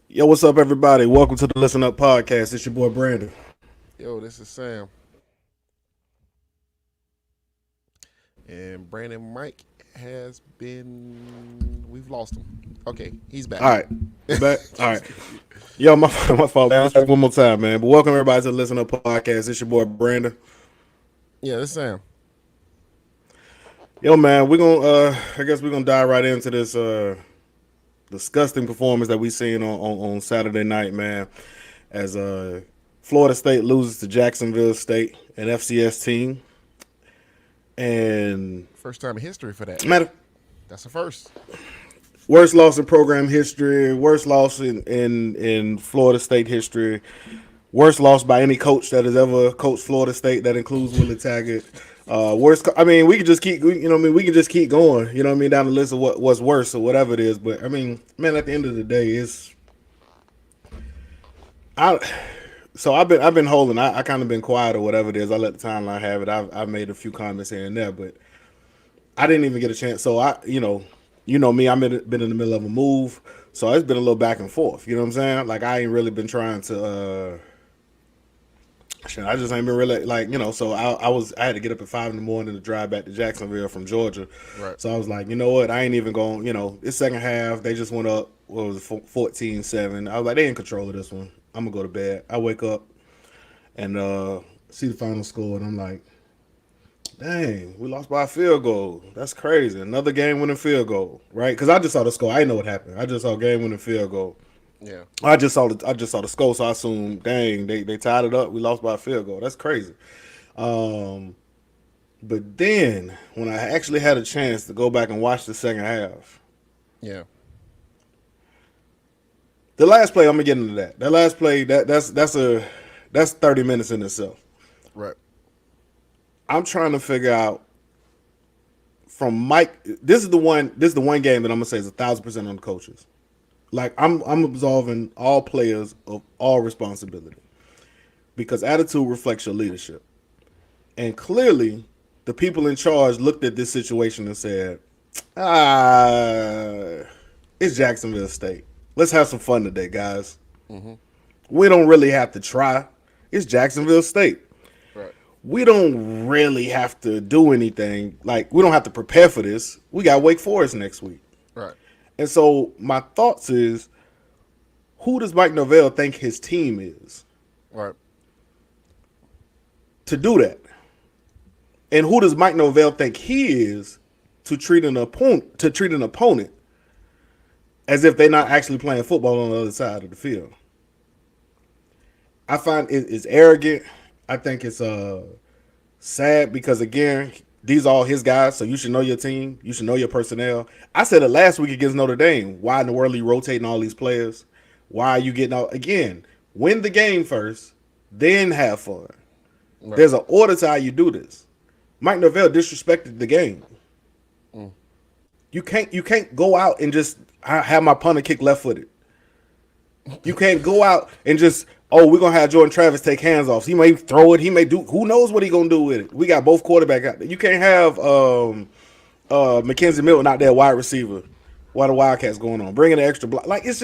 Yo, what's up, everybody? Welcome to the Listen Up Podcast. It's your boy Brandon. Yo, this is Sam. And Brandon Mike has been. We've lost him. Okay, he's back. All right, you back? All right. Yo, my fault, man. Let's try one more time, man. But welcome everybody to the Listen Up Podcast. It's your boy Brandon. Yeah, this is Sam. Yo, man, we're gonna I guess we're gonna dive right into this disgusting performance that we seen on Saturday night, man. As Florida State loses to Jacksonville State, an FCS team, and First time in history for that. matter That's the first. worst loss in program history, worst loss in Florida State history, worst loss by any coach that has ever coached Florida State. That includes Willie Taggart. Worst. I mean, we could just keep. You know, what I mean, we can just keep going. You know, what I mean, down the list of what's worse or whatever it is. But I mean, man, at the end of the day, it's I. So I've been holding. I kind of been quiet or whatever it is. I let the timeline have it. I've made a few comments here and there, but I didn't even get a chance. So you know me. Been in the middle of a move, so it's been a little back and forth. You know what I'm saying? Like I ain't really been trying to. Shit, I just ain't been really like So I had to get up at 5 in the morning to drive back to Jacksonville from Georgia. Right. So I was like, you know what? I ain't even going. This second half they just went up. What was it, 14-7? I was like, they in control of this one. I'm gonna go to bed. I wake up and see the final score, and I'm like, dang, we lost by a field goal. That's crazy. Another game-winning field goal, right? Because I just saw the score. I didn't know what happened. I just saw game-winning field goal. Yeah. I just saw the score, so I assumed, dang, they tied it up. We lost by a field goal. That's crazy. But then when I actually had a chance to go back and watch the second half, Yeah. the last play, I'm gonna get into that. That last play, that's 30 minutes in itself. Right. I'm trying to figure out from Mike. This is the one game that I'm gonna say is 1,000% on the coaches. Like I'm absolving all players of all responsibility because attitude reflects your leadership, and clearly the people in charge looked at this situation and said, "Ah, it's Jacksonville State. Let's have some fun today, guys. We don't really have to try. It's Jacksonville State. Right. We don't really have to do anything. Like we don't have to prepare for this. We got Wake Forest next week." Right. And so my thoughts is, who does Mike Norvell think his team is Right. to do that? And who does Mike Norvell think he is to treat an opponent as if they're not actually playing football on the other side of the field? I find it's arrogant. I think it's sad because again, these are all his guys, so you should know your team. You should know your personnel. I said it last week against Notre Dame. Why in the world are you rotating all these players? Why are you getting out? Again, win the game first, then have fun. Right. There's an order to how you do this. Mike Norvell disrespected the game. You can't go out and just have my punter kick left-footed. You can't go out and just, we're going to have Jordan Travis take hands off. He may throw it. He may do, who knows what he going to do with it. We got both quarterbacks out there. You can't have Mackenzie Milton out there wide receiver while the Wildcats going on. Bringing an extra block. Like, it's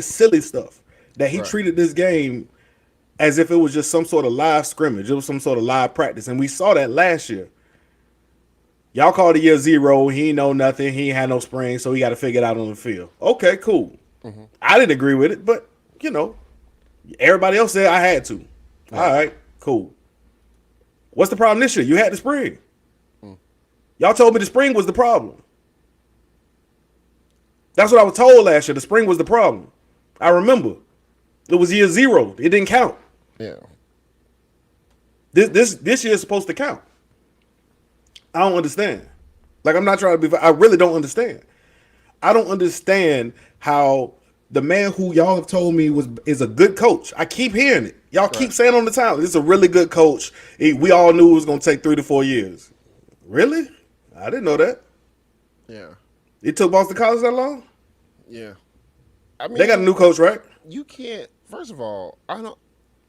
silly stuff that he Right. treated this game as if it was just some sort of live scrimmage. It was some sort of live practice. And we saw that last year. Y'all called it year zero. He ain't know nothing. He ain't had no spring, so he got to figure it out on the field. Okay, cool. I didn't agree with it, but, everybody else said I had to. All right, cool. What's the problem this year? You had the spring. Y'all told me the spring was the problem. That's what I was told last year. The spring was the problem. I remember. It was year zero. It didn't count. Yeah. This year is supposed to count. I don't understand. Like, I'm not trying to be. I really don't understand. I don't understand how the man who y'all have told me is a good coach. I keep hearing it. Y'all keep saying on the time, this is a really good coach. We all knew it was going to take 3 to 4 years. Really? I didn't know that. Yeah. It took Boston College that long? Yeah. I mean, They got a new coach, right? you can't. First of all, I don't.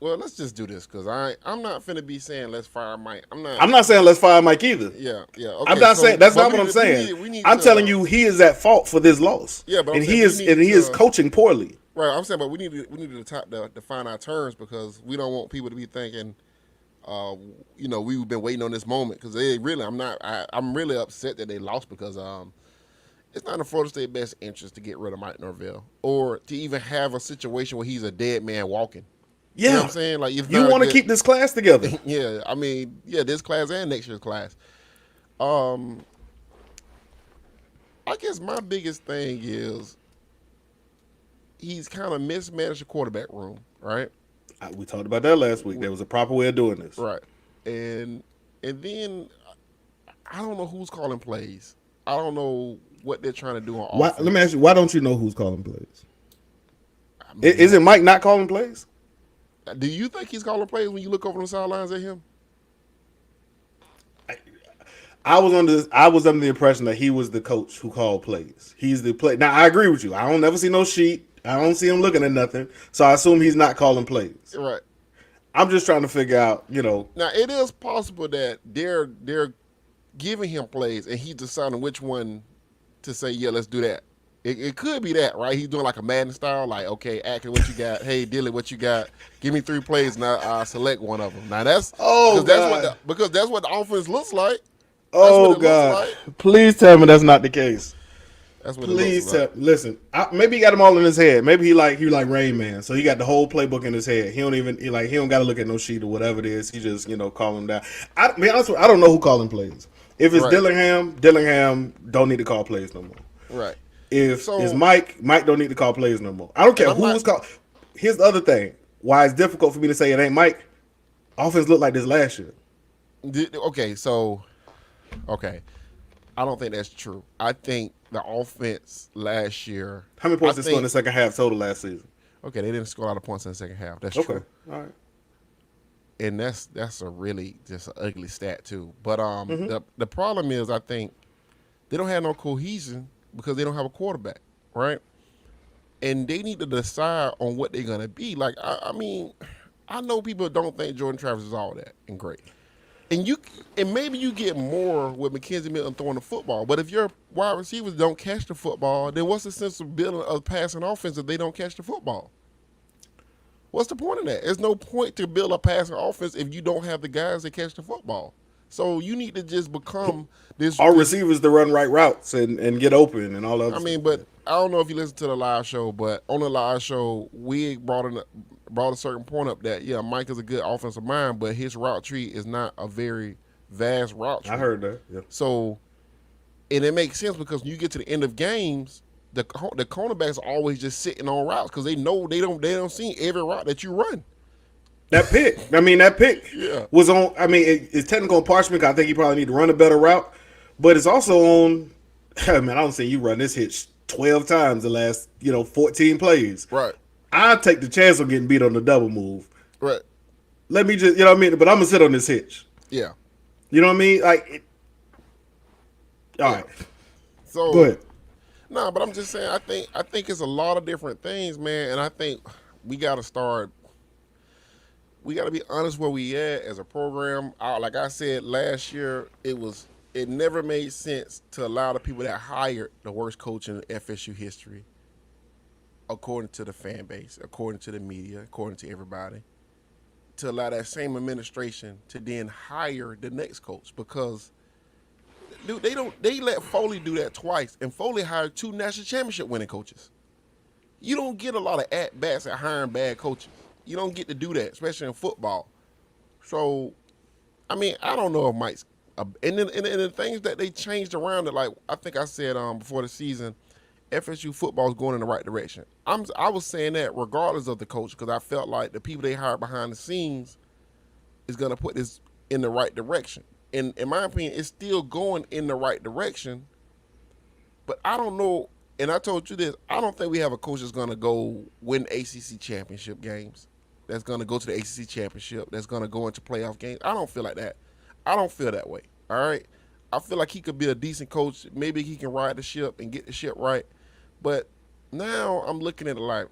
Well, let's just do this because I'm not finna be saying let's fire Mike. I'm not. I'm not saying let's fire Mike either. Yeah, yeah. I'm Okay, not so saying that's but not what I'm saying. we need I'm telling to. you he is at fault for this loss. Yeah, but I'm And saying he we is need to. coaching poorly. Right, I'm saying, but we need to define our terms because we don't want people to be thinking, we've been waiting on this moment because they really. I'm really upset that they lost because it's not in Florida State best interest to get rid of Mike Norvell or to even have a situation where he's a dead man walking. Yeah. You know what I'm saying? Like, it's you want to keep this class together. Yeah, I mean, yeah, this class and next year's class. I guess my biggest thing is he's kind of mismanaged the quarterback room, right? We talked about that last week. There was a proper way of doing this. Right. And then I don't know who's calling plays. I don't know what they're trying to do on offense. Let me ask you, why don't you know who's calling plays? I mean, Isn't Mike not calling plays? Do you think he's calling plays when you look over the sidelines at him? I was under the impression that he was the coach who called plays. He's the play. Now I agree with you. I don't never see no sheet. I don't see him looking at nothing. So I assume he's not calling plays. Right. I'm just trying to figure out, Now it is possible that they're giving him plays and he's deciding which one to say, yeah, let's do that. It could be that, right? He's doing like a Madden style, like, okay, Ackler, what you got? Hey, Dilly, what you got? Give me 3 plays and I'll select one of them. Now that's because that's what the offense looks like. Oh God! Like. Please tell me that's not the case. That's what Please it looks like. Listen. Maybe he got them all in his head. Maybe he like Rain Man, so he got the whole playbook in his head. He don't got to look at no sheet or whatever it is. He just call him down. I be honest with you, I don't know who calling plays. If it's Dillingham don't need to call plays no more. Right. If it's Mike don't need to call plays no more. I don't care who's called. Here's the other thing. Why it's difficult for me to say it ain't Mike. Offense looked like this last year. Okay, I don't think that's true. I think the offense last year. How many points they scored in the second half total last season? Okay, they didn't score a lot of points in the second half. That's true. All right. And that's a really just an ugly stat too. But the problem is I think they don't have no cohesion because they don't have a quarterback, right? And they need to decide on what they're gonna be. Like I mean, I know people don't think Jordan Travis is all that and great. And maybe you get more with McKenzie Milton throwing the football. But if your wide receivers don't catch the football, then what's the sense of building a passing offense if they don't catch the football? What's the point of that? There's no point to build a passing offense if you don't have the guys that catch the football. So you need to just become this. Our receivers to run right routes and get open and all that. I mean, but I don't know if you listen to the live show, but on the live show, we brought a certain point up that, yeah, Mike is a good offensive mind, but his route tree is not a very vast route tree. I heard that, yeah. So, and it makes sense because when you get to the end of games, the cornerbacks are always just sitting on routes because they know they don't see every route that you run. That pick was on. I mean, it's technical on Parchment. I think you probably need to run a better route, but it's also on. I mean, I don't say you run this hitch 12 times the last 14 plays. Right. I take the chance of getting beat on the double move. Right. Let me just, but I'm gonna sit on this hitch. Yeah. You know what I mean? Like, all right. So go ahead. No, but I'm just saying. I think it's a lot of different things, man, and I think we got to start. We got to be honest where we at as a program. Like I said last year, it never made sense to allow the people that hired the worst coach in FSU history, according to the fan base, according to the media, according to everybody, to allow that same administration to then hire the next coach because, dude, they let Foley do that twice, and Foley hired 2 national championship winning coaches. You don't get a lot of at-bats at hiring bad coaches. You don't get to do that, especially in football. So, I mean, I don't know if Mike's and the things that they changed around it, like I think I said before the season, FSU football is going in the right direction. I was saying that regardless of the coach because I felt like the people they hired behind the scenes is going to put this in the right direction. And in my opinion, it's still going in the right direction. But I don't know, and I told you this, I don't think we have a coach that's going to go win ACC championship games, that's going to go to the ACC championship, that's going to go into playoff games. I don't feel like that. I don't feel that way, all right? I feel like he could be a decent coach. Maybe he can ride the ship and get the ship right. But now I'm looking at it like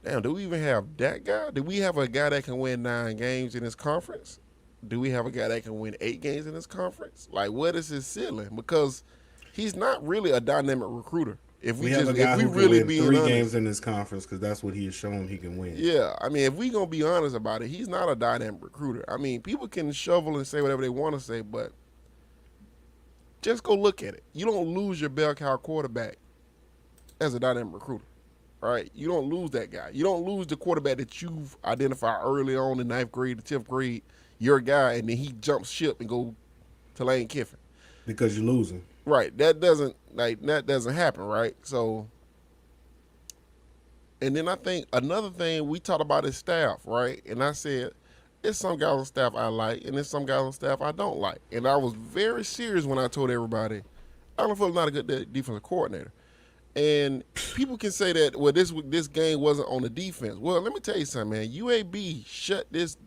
damn, do we even have that guy? Do we have a guy that can win 9 games in this conference? Do we have a guy that can win 8 games in this conference? Like, what is his ceiling? Because he's not really a dynamic recruiter. We have a guy who can win 3 games in this conference because that's what he has shown he can win. Yeah, I mean, if we gonna be honest about it, he's not a dynamic recruiter. I mean, people can shovel and say whatever they want to say, but just go look at it. You don't lose your bell cow quarterback as a dynamic recruiter. All right, you don't lose that guy. You don't lose the quarterback that you've identified early on in 9th grade, the 10th grade. Your guy, and then he jumps ship and go to Lane Kiffin because you're losing. Right, that doesn't happen, right? So, and then I think another thing we talked about is staff, right? And I said, there's some guys on staff I like, and there's some guys on staff I don't like. And I was very serious when I told everybody, Alan Fuller's not a good defensive coordinator. And people can say that, well, this game wasn't on the defense. Well, let me tell you something, man. UAB shut this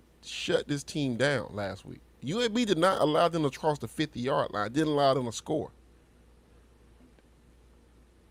team down last week. UAB did not allow them to cross the 50-yard line. Didn't allow them to score.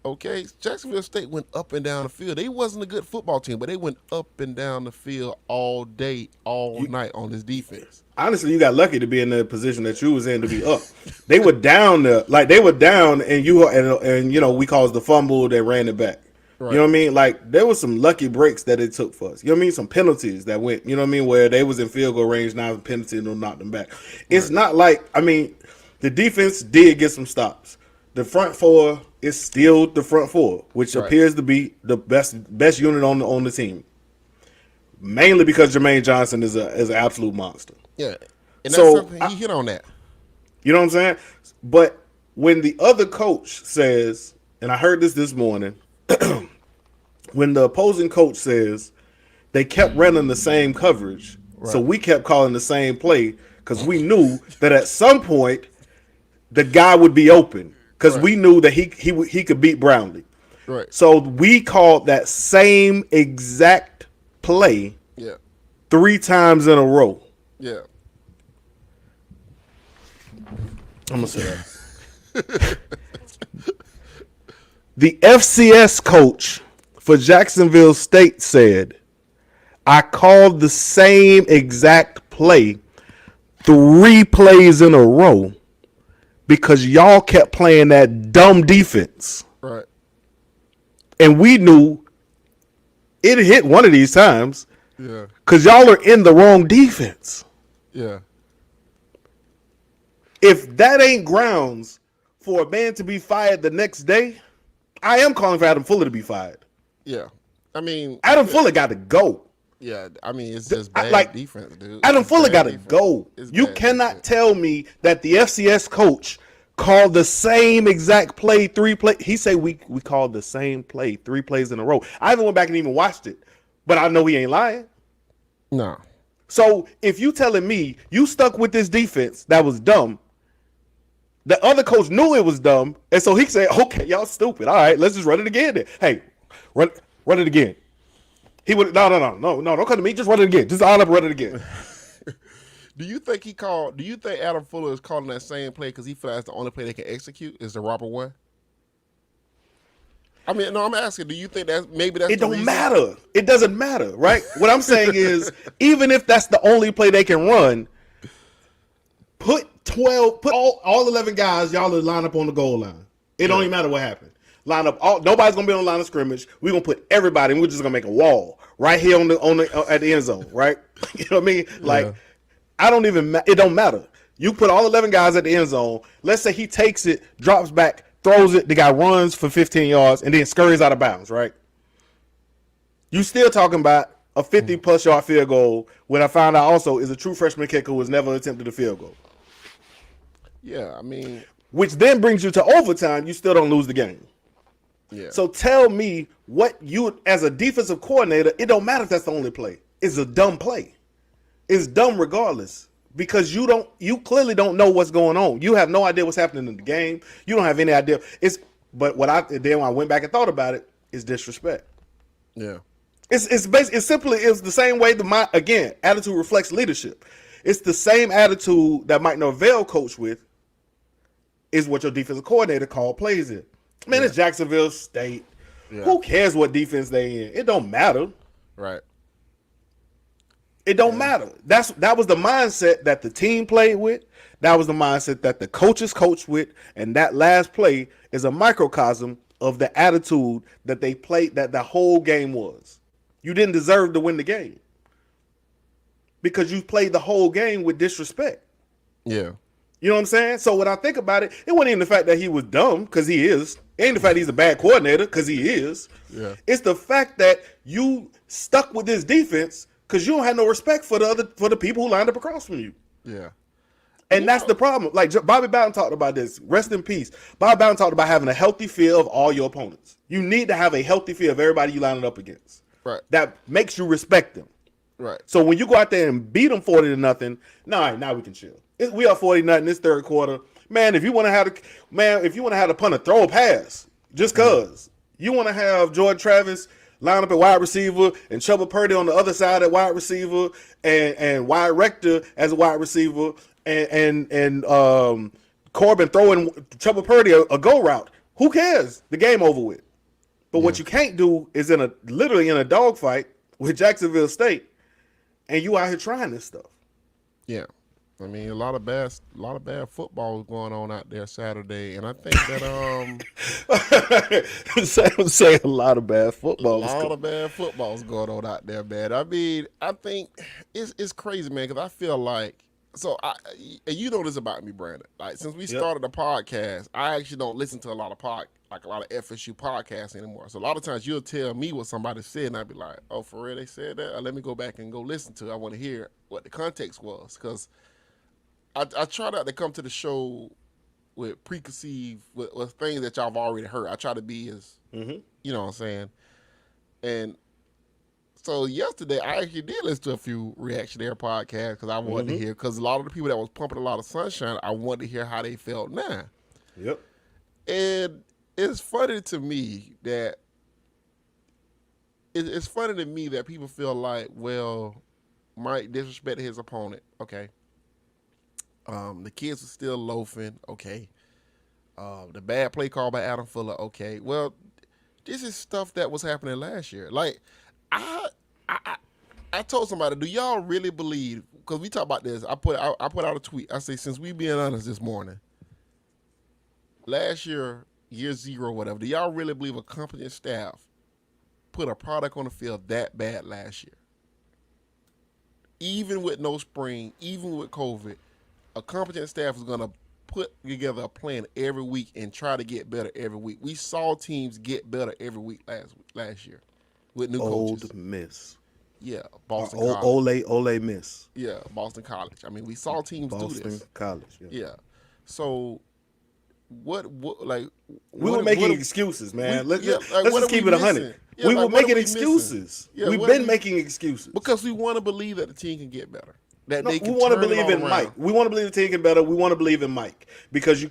Okay, Jacksonville State went up and down the field. They wasn't a good football team, but they went up and down the field all day, all night on this defense. Honestly, you got lucky to be in the position that you was in to be up. They were down and you know we caused the fumble that ran it back. Right. You know what I mean? Like there was some lucky breaks that it took for us. You know what I mean? Some penalties that went. You know what I mean? Where they was in field goal range, now the penalty and knocked them back. It's not like the defense did get some stops. The front four is still the front four, which appears to be the best unit on the team. Mainly because Jermaine Johnson is an absolute monster. Yeah, and that's something he hit on that. You know what I'm saying? But when the other coach says, and I heard this morning, when the opposing coach says they kept running the same coverage, so we kept calling the same play because we knew that at some point the guy would be open because we knew that he could beat Brownlee. Right. So we called that same exact play 3 times in a row. Yeah. I'm going to say that. The FCS coach for Jacksonville State said, I called the same exact play 3 plays in a row because y'all kept playing that dumb defense. Right. And we knew it hit one of these times. Yeah. Because y'all are in the wrong defense. Yeah. If that ain't grounds for a man to be fired the next day, I am calling for Adam Fuller to be fired. Yeah. I mean, Adam Fuller got to go. Yeah, I mean, it's just bad defense, dude. Adam Fuller got to go. You cannot tell me that the FCS coach called the same exact play 3 plays. He said we called the same play 3 plays in a row. I haven't went back and even watched it, but I know he ain't lying. No. So if you telling me you stuck with this defense that was dumb, the other coach knew it was dumb, and so he said, okay, y'all stupid. All right, let's just run it again then. Hey, run it again. He would no, don't come to me. Just run it again. Just all up, run it again. Do you think Adam Fuller is calling that same play because he feels that's the only play they can execute is the Robert one? I mean, no, I'm asking. Do you think that's maybe that's? It don't matter. It doesn't matter, right? What I'm saying is, even if that's the only play they can run, put all 11 guys. Y'all are line up on the goal line. It don't even matter what happened. Line up. Nobody's gonna be on the line of scrimmage. We're gonna put everybody. And we're just gonna make a wall right here at the end zone, right? You know what I mean? Like, it don't matter. You put all 11 guys at the end zone. Let's say he takes it, drops back, throws it. The guy runs for 15 yards and then scurries out of bounds, right? You still talking about a 50-plus yard field goal when I found out also is a true freshman kicker who has never attempted a field goal. Yeah, I mean. Which then brings you to overtime. You still don't lose the game. Yeah. So tell me what you, as a defensive coordinator, it don't matter if that's the only play. It's a dumb play. It's dumb regardless because you clearly don't know what's going on. You have no idea what's happening in the game. You don't have any idea. But when I went back and thought about it, it's disrespect. Yeah. It's the same way attitude reflects leadership. It's the same attitude that Mike Norvell coached with is what your defensive coordinator called plays in. Man, it's Jacksonville State. Yeah. Who cares what defense they in? It don't matter. Right. It don't matter. That was the mindset that the team played with. That was the mindset that the coaches coached with, and that last play is a microcosm of the attitude that they played. That the whole game was. You didn't deserve to win the game because you played the whole game with disrespect. Yeah. You know what I'm saying? So when I think about it, it wasn't even the fact that he was dumb, because he is. It ain't the fact he's a bad coordinator, because he is. Yeah. It's the fact that you stuck with this defense because you don't have no respect for the people who lined up across from you. Yeah. And that's the problem. Like Bobby Bowden talked about this. Rest in peace. Bobby Bowden talked about having a healthy fear of all your opponents. You need to have a healthy fear of everybody you line it up against. Right. That makes you respect them. Right. So when you go out there and beat them 40-0, now we can chill. We are 40-0 this third quarter. Man, if you want to have the punter throw a pass, just cause you want to have Jordan Travis line up at wide receiver and Chuba Purdy on the other side at wide receiver and Wyatt Rector as a wide receiver and Corbin throwing Chuba Purdy a go route. Who cares? The game over with. But what you can't do is literally in a dogfight with Jacksonville State, and you out here trying this stuff. Yeah. I mean, a lot of bad football was going on out there Saturday, and I think that I'm saying a lot of bad football. a lot of bad football is going on out there, man. I mean, I think it's crazy, man, because I feel like and you know this about me, Brandon. Like since we started the podcast, I actually don't listen to a lot of FSU podcasts anymore. So a lot of times you'll tell me what somebody said, and I'd be like, "Oh, for real, they said that? Let me go back and go listen to it. I want to hear what the context was," because I try not to come to the show with preconceived with things that y'all have already heard. I try to be as you know what I'm saying. And so yesterday I actually did listen to a few reactionary podcasts because I wanted to hear, because a lot of the people that was pumping a lot of sunshine, I wanted to hear how they felt now. Yep. And it's funny to me that people feel like, well, Mike disrespected his opponent. Okay. The kids were still loafing. Okay. The bad play call by Adam Fuller. Okay. Well, this is stuff that was happening last year. Like, I told somebody, do y'all really believe? Because we talk about this. I put out a tweet. I say, since we being honest this morning, last year 0, whatever, do y'all really believe a competent staff put a product on the field that bad last year? Even with no spring, even with COVID, a competent staff is going to put together a plan every week and try to get better every week. We saw teams get better every week last year with new coaches. Old Miss. Yeah, Boston College. Ole Miss. Yeah, Boston College. I mean, we saw teams do this. Boston College. Yeah. So what like we were making excuses, man. Let's just keep it 100. Yeah, we were making excuses. We've been making excuses because we want to believe that the team can get better. That no, they can we want to turn believe it in all Mike. around. We want to believe the team can better. We want to believe in Mike because you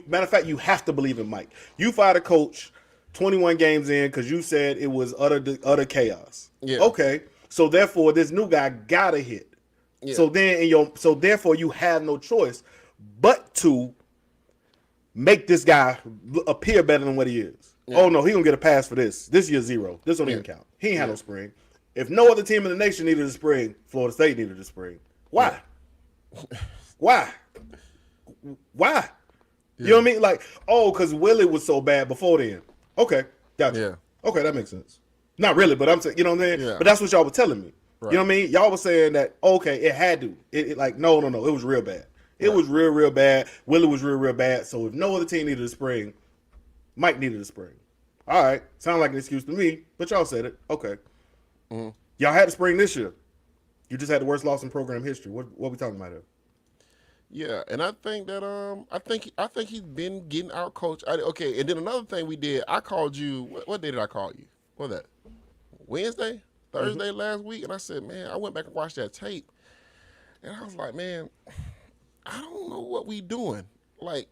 matter of fact, you have to believe in Mike. You fired a coach 21 games in because you said it was utter chaos. Yeah. Okay. So therefore, this new guy gotta hit. Yeah. So therefore, you have no choice but to make this guy appear better than what he is. Yeah. Oh no, he gonna get a pass for this. This year's 0. This don't even count. He ain't had no spring. If no other team in the nation needed a spring, Florida State needed a spring. Why? Yeah. Why? Yeah. You know what I mean? Like, because Willie was so bad before then. Okay, gotcha. Yeah. Okay, that makes sense. Not really, but I'm saying, you know what I'm saying? Yeah. But that's what y'all were telling me. Right. You know what I mean? Y'all were saying that, okay, it had to. No, it was real bad. It was real bad. Willie was real bad. So if no other team needed a spring, Mike needed a spring. All right, sound like an excuse to me, but y'all said it. Okay. Mm-hmm. Y'all had a spring this year. You just had the worst loss in program history. What we talking about here? Yeah, and I think that I think he's been getting out coached. Okay, and then another thing we did, I called you. What day did I call you? What was that? Wednesday, Thursday last week, and I said, man, I went back and watched that tape, and I was like, man, I don't know what we doing. Like,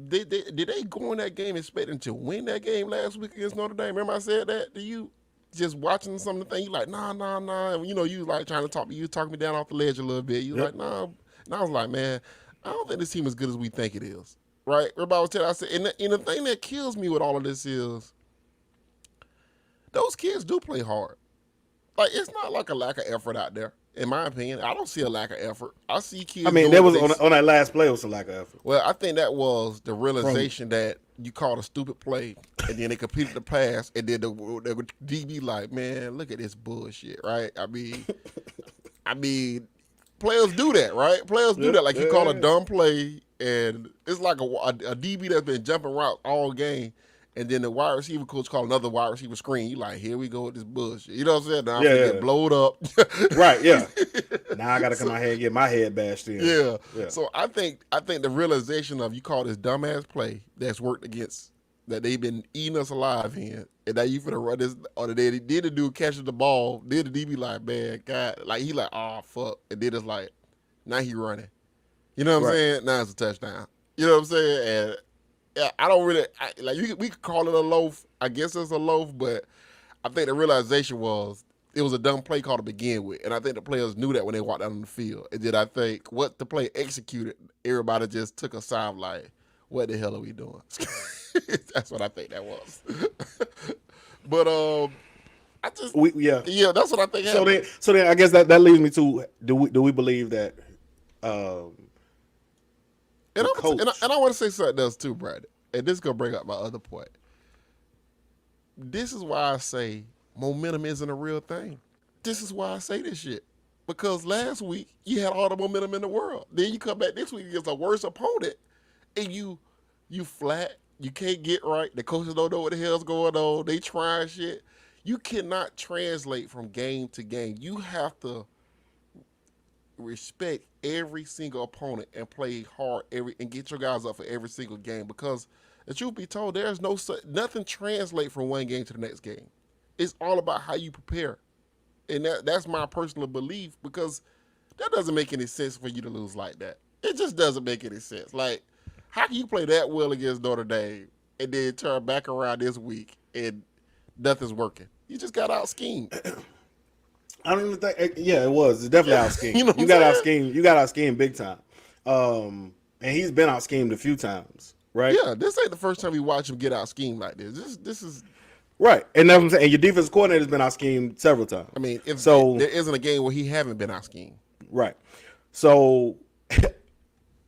did they go in that game expecting to win that game last week against Notre Dame? Remember I said that to you? Just watching some of the thing, you like, nah. And, you know, you like trying to talk me down off the ledge a little bit. You like, nah. And I was like, man, I don't think this team is as good as we think it is. Right? Everybody was telling, I said, and the thing that kills me with all of this is, those kids do play hard. Like, it's not like a lack of effort out there. In my opinion, I don't see a lack of effort. I see I kids mean, doing there what was they. on that last play was a lack of effort. Well, I think that was the From realization that you called a stupid play, and then they completed the pass, and then the DB like, man, look at this bullshit, right? I mean, players do that, right? Players do that. Like, you call a dumb play, and it's like a DB that's been jumping routes all game, and then the wide receiver coach call another wide receiver screen. You like, here we go with this bullshit. You know what I'm saying? Now I'm gonna get blowed up. Right, yeah. Now I got to come out here and get my head bashed in. Yeah. So I think the realization of you call this dumbass play that's worked against that they've been eating us alive in, and now you finna run this, or they did the dude catching the ball, did the DB like, man, God, like he like, oh fuck, and then it's like, now he running. You know what I'm saying? Now it's a touchdown. You know what I'm saying? And yeah, I don't really we could call it a loaf. I guess it's a loaf, but I think the realization was it was a dumb play call to begin with, and I think the players knew that when they walked out on the field. And then I think what the play executed, everybody just took a sigh like, what the hell are we doing? That's what I think that was. But I just that's what I think happened. So then I guess that leads me to do we believe that and I want to say something else too, Brad. And this is gonna bring up my other point. This is why I say momentum isn't a real thing. This is why I say this shit. Because last week you had all the momentum in the world. Then you come back this week against a worse opponent, and you flat. You can't get right. The coaches don't know what the hell's going on. They trying shit. You cannot translate from game to game. You have to respect every single opponent and play hard and get your guys up for every single game. Because the truth be told, there's nothing translate from one game to the next game. It's all about how you prepare. And that's my personal belief, because that doesn't make any sense for you to lose like that. It just doesn't make any sense. Like, how can you play that well against Notre Dame and then turn back around this week and nothing's working? You just got out schemed. I don't even think. Yeah, it was. It's definitely out schemed. You got out schemed big time. And he's been out schemed a few times, right? Yeah, this ain't the first time we watch him get out schemed like this. This is right, and that's what I'm saying. And your defensive coordinator's been out schemed several times. I mean, there isn't a game where he haven't been out schemed. Right. So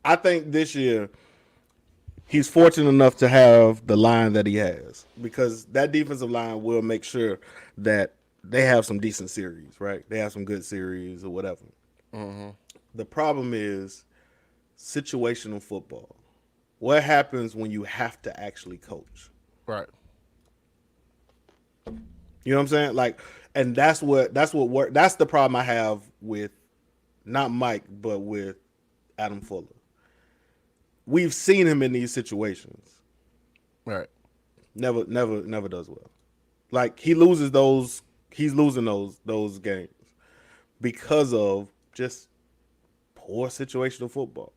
I think this year he's fortunate enough to have the line that he has, because that defensive line will make sure that they have some decent series, right? They have some good series or whatever. Mm-hmm. The problem is situational football. What happens when you have to actually coach? Right. You know what I'm saying? Like, and that's the problem I have with not Mike, but with Adam Fuller. We've seen him in these situations. Right. Never does well. Like, he's losing those games because of just poor situational football.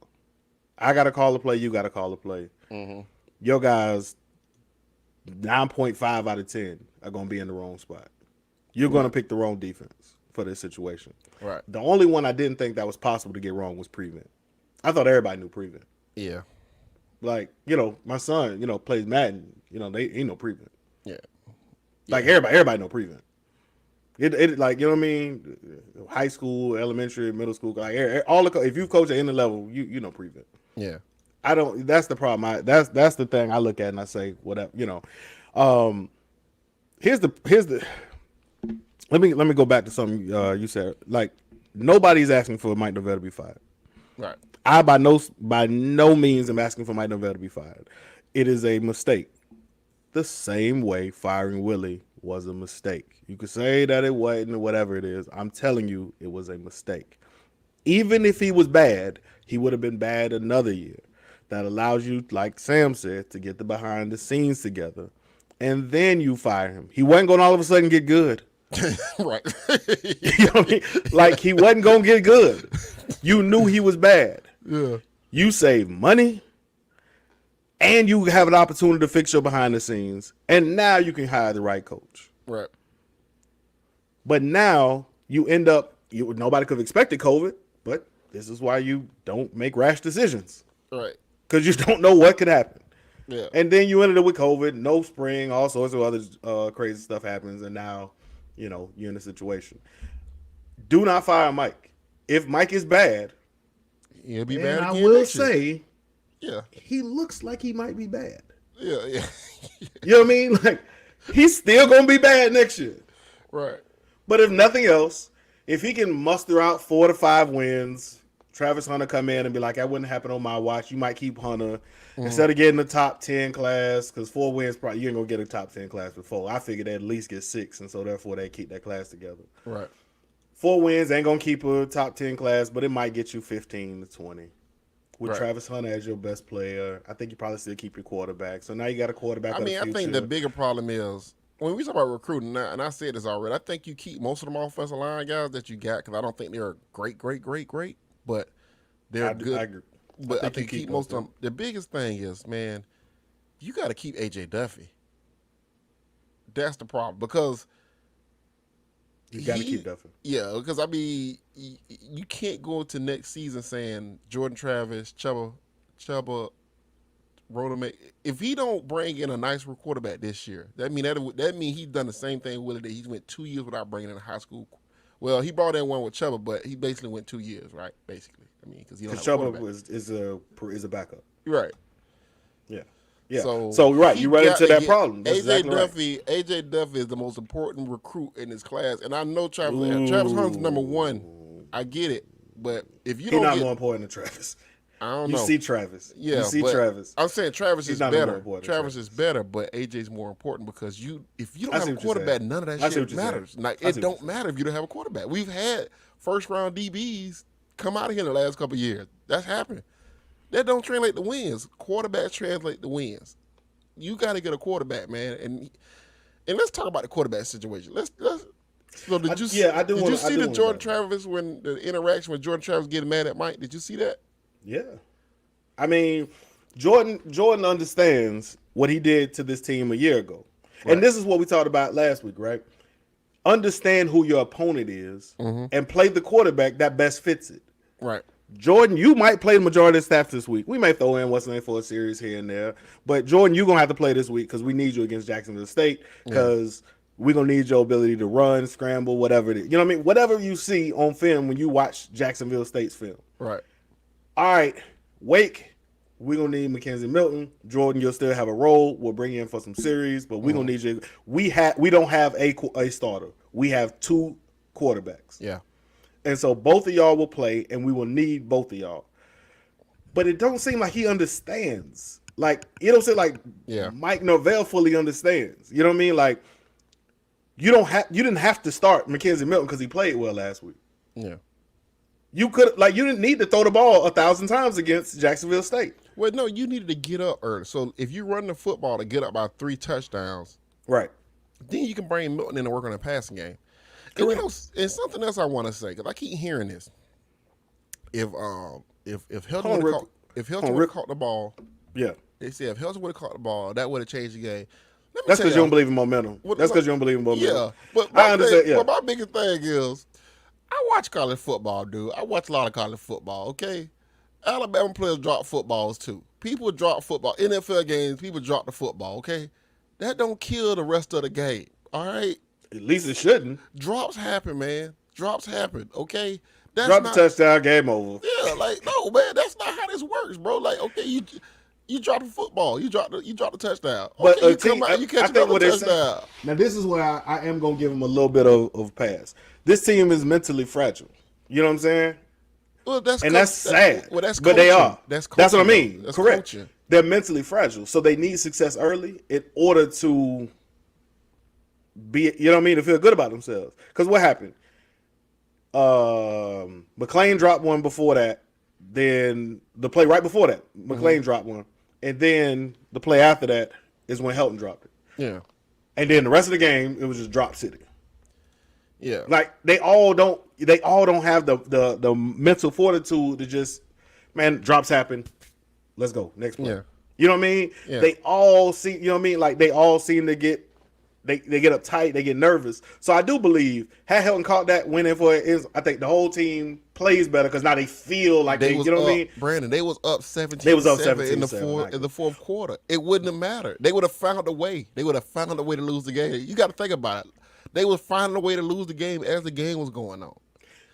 I got to call the play. You got to call the play. Mm-hmm. Your guys, 9.5 out of 10 are going to be in the wrong spot. You're going to pick the wrong defense for this situation. Right. The only one I didn't think that was possible to get wrong was prevent. I thought everybody knew prevent. Yeah. Like, my son, plays Madden. He know prevent. Yeah. Like, everybody know prevent. It like, you know what I mean? High school, elementary, middle school, like if you coach at any level, you know prevent. Yeah. I don't. That's the problem. That's the thing I look at and I say whatever. Here's the. Let me go back to something you said. Like, nobody's asking for Mike Norvell to be fired. Right. I by no means am asking for Mike Norvell to be fired. It is a mistake. The same way firing Willie was a mistake. You could say that it wasn't or whatever it is. I'm telling you, it was a mistake. Even if he was bad, he would have been bad another year. That allows you, like Sam said, to get the behind the scenes together. And then you fire him. He wasn't going to all of a sudden get good. Right. You know what I mean? Like, he wasn't going to get good. You knew he was bad. Yeah. You save money. And you have an opportunity to fix your behind the scenes. And now you can hire the right coach. Right. But now you end up, nobody could have expected COVID, but this is why you don't make rash decisions. Right. Because you don't know what could happen. Yeah. And then you ended it with COVID, no spring, all sorts of other crazy stuff happens, and now, you're in a situation. Do not fire Mike. If Mike is bad, He'll be and bad I again will next year. say, Yeah. he looks like he might be bad. Yeah. Yeah. You know what I mean? Like, he's still gonna be bad next year. Right. But if nothing else, if he can muster out 4 to 5 wins, Travis Hunter come in and be like, that wouldn't happen on my watch. You might keep Hunter instead of getting the top 10 class, because 4 wins probably you ain't gonna get a top 10 class before. I figured they at least get 6, and so therefore they keep that class together. Right. 4 wins ain't gonna keep a top 10 class, but it might get you 15 to 20. With Right. Travis Hunter as your best player, I think you probably still keep your quarterback. So now you got a quarterback. I mean, of the I think future. the bigger problem is when we talk about recruiting now, and I said this already, I think you keep most of them offensive line guys that you got because I don't think they're great, but they're good. I agree. But I think you keep most of them. The biggest thing is, man, you got to keep AJ Duffy. That's the problem because You got to keep Duffy. Yeah, because I mean, you can't go into next season saying Jordan Travis, Chuba, Rodemaker. If he don't bring in a nice quarterback this year, that mean he's done the same thing with it. He went 2 years without bringing in a high school. Well, he brought in one with Chuba, but he basically went 2 years, right? Basically, I mean, because he don't have a quarterback. Chuba is a backup. Right. Yeah. Yeah. So right, you run into that problem. That's AJ exactly Duffy, right. AJ Duffy is the most important recruit in his class, and I know Travis Hunter's number 1. I get it, but if you He's don't not get, more important than Travis. I don't You know. see Travis. Yeah, you see but Travis. I'm saying Travis He's is not more better. important than Travis Travis. is better, but AJ's more important because if you don't I have see a what you're quarterback, saying. none of I that see shit what you're matters. saying. Like I it see what don't you're matter if you don't have a quarterback. We've had first round DBs come out of here in the last couple of years. That's happened. That don't translate to wins. Quarterbacks translate to wins. You got to get a quarterback, man. And let's talk about the quarterback situation. Let's. So did you see the Jordan Travis when the interaction with Jordan Travis getting mad at Mike? Did you see that? Yeah. I mean, Jordan understands what he did to this team a year ago. Right. And this is what we talked about last week, right? Understand who your opponent is and play the quarterback that best fits it. Right. Jordan, you might play the majority of the staff this week. We may throw in what's name for a series here and there. But Jordan, you're going to have to play this week because we need you against Jacksonville State because we're going to need your ability to run, scramble, whatever it is. You know what I mean? Whatever you see on film when you watch Jacksonville State's film. Right. All right, Wake, we're going to need Mackenzie Milton. Jordan, you'll still have a role. We'll bring you in for some series, but we're going to need you. We don't have a starter. We have 2 quarterbacks. Yeah. And so both of y'all will play, and we will need both of y'all. But it don't seem like he understands. Like, it don't seem like Mike Norvell fully understands. You know what I mean? Like, you didn't have to start Mackenzie Milton because he played well last week. Yeah. You didn't need to throw the ball 1,000 times against Jacksonville State. Well, no, you needed to get up early. So if you run the football to get up by 3 touchdowns, right, then you can bring Milton in to work on the passing game. And and something else I want to say because I keep hearing this. If Hilton would have caught the ball, they said if Hilton would have caught the ball, that would have changed the game. That's because you don't believe in momentum. That's because you don't believe in momentum. Yeah, but I understand. But my biggest thing is, I watch college football, dude. I watch a lot of college football. Okay, Alabama players drop footballs too. People drop football. NFL games, people drop the football. Okay, that don't kill the rest of the game. All right. At least it shouldn't. Drops happen, man. Drops happen. Okay. Drop the touchdown, game over. Yeah, like no, man. That's not how this works, bro. Like, okay, you drop the football, you drop the touchdown. Okay, but you come out, you catch another touchdown. Now this is where I am gonna give him a little bit of pass. This team is mentally fragile. You know what I'm saying? Well, that's sad. Well, that's but coaching. they are. That's what I mean. That's correct. Coaching. They're mentally fragile, so they need success early in order to be, you know what I mean, to feel good about themselves. Because what happened? McLean dropped one before that. Then the play right before that, McLean dropped one, and then the play after that is when Helton dropped it. Yeah. And then the rest of the game, it was just drop city. Yeah. Like they all don't have the mental fortitude to just, man, drops happen. Let's go next play. Yeah. You know what I mean? Yeah. They all seem, you know what I mean? Like they all seem to get they get uptight, they get nervous. So I do believe had Helton caught that winning for it, I think the whole team plays better because now they feel like They they, was you know what I up, mean? Brandon. They was up They was up 17-7 in the 17-7. fourth quarter. It wouldn't have mattered. They would have found a way. They would have found a way to lose the game. You got to think about it. They was finding a way to lose the game as the game was going on.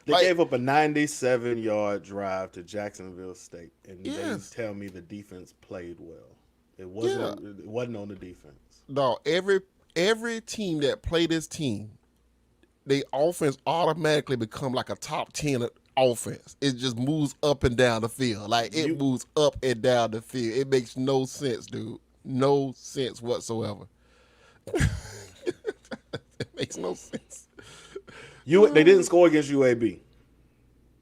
They gave up a 97-yard drive to Jacksonville State, and Yes. they tell me the defense played well. It wasn't on the defense. No, every team that play this team, they offense automatically become like a top 10 offense. It just moves up and down the field. Like it moves up and down the field. It makes no sense, dude. No sense whatsoever. It makes no sense. They didn't score against UAB.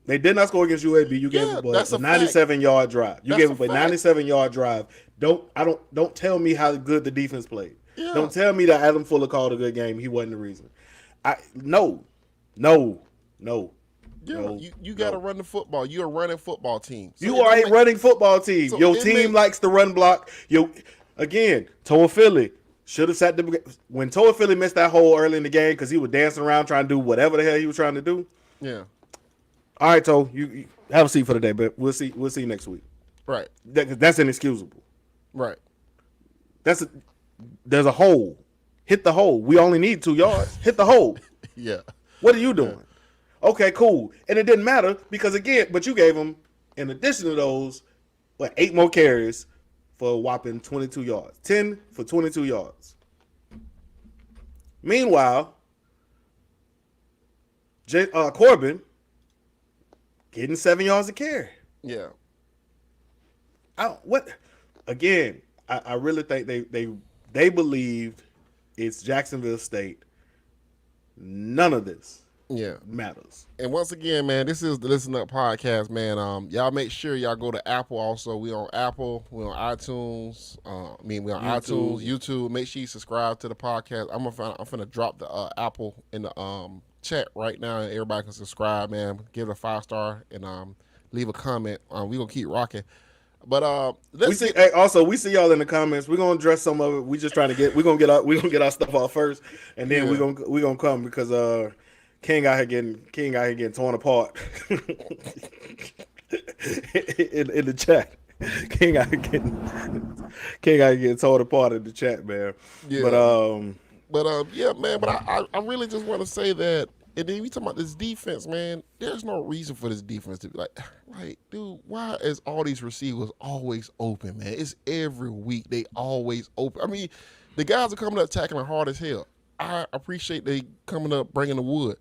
They did not score against UAB. You gave up a 97-yard drive. You gave up a 97-yard drive. Don't tell me how good the defense played. Yeah. Don't tell me that Adam Fuller called a good game. He wasn't the reason. No. Yeah, you got to run the football. You're a running football team. So you are a running football team. So Your team likes to run block. Again, Toa Philly should have sat when Toa Philly missed that hole early in the game because he was dancing around trying to do whatever the hell he was trying to do. Yeah. All right, Toe, you have a seat for the day, but we'll see you next week. Right. That's inexcusable. Right. There's a hole. Hit the hole. We only need 2 yards. Hit the hole. Yeah. What are you doing? Okay, cool. And it didn't matter because but you gave him, in addition to those, 8 more carries for a whopping 22 yards. 10 for 22 yards. Meanwhile, Corbin getting 7 yards a carry. Yeah. I really think they believed it's Jacksonville State. None of this matters. And once again, man, this is the Listen Up podcast, man. Y'all make sure y'all go to Apple. Also, we on Apple, we on iTunes. We on iTunes, YouTube. Make sure you subscribe to the podcast. I'm finna drop the Apple in the chat right now, and everybody can subscribe, man. Give it a 5-star and leave a comment. We gonna keep rocking. But we see y'all in the comments. We're gonna address some of it. We just trying to we're gonna get our stuff off first, and then we're gonna come because King out here getting torn apart in the chat. King out here getting torn apart in the chat, man. Yeah. But yeah, man. But I really just want to say that. And then we talking about this defense, man. There's no reason for this defense to be like, dude, why is all these receivers always open, man? It's every week they always open. I mean, the guys are coming up attacking hard as hell. I appreciate they coming up bringing the wood,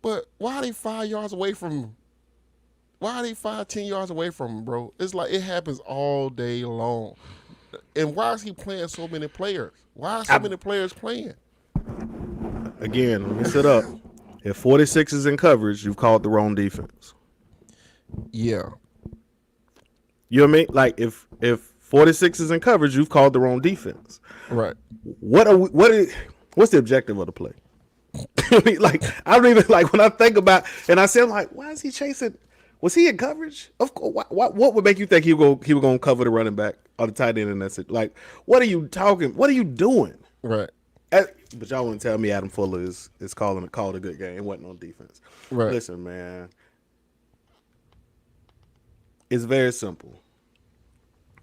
but why are they 5 yards away from? Why are they 5-10 yards away from him, bro? It's like it happens all day long. And why is he playing so many players? Why are so many players playing? Again, let me sit up. If 46 is in coverage, you've called the wrong defense. Yeah. You know what I mean? Like if 46 is in coverage, you've called the wrong defense. Right. What's the objective of the play? I don't even when I think about and I say I'm like, why is he chasing? Was he in coverage? Of course. What would make you think he was going to cover the running back or the tight end? And that's it. Like, what are you talking? What are you doing? Right. But y'all want to tell me Adam Fuller is called a good game. It wasn't on defense. Right. Listen, man. It's very simple.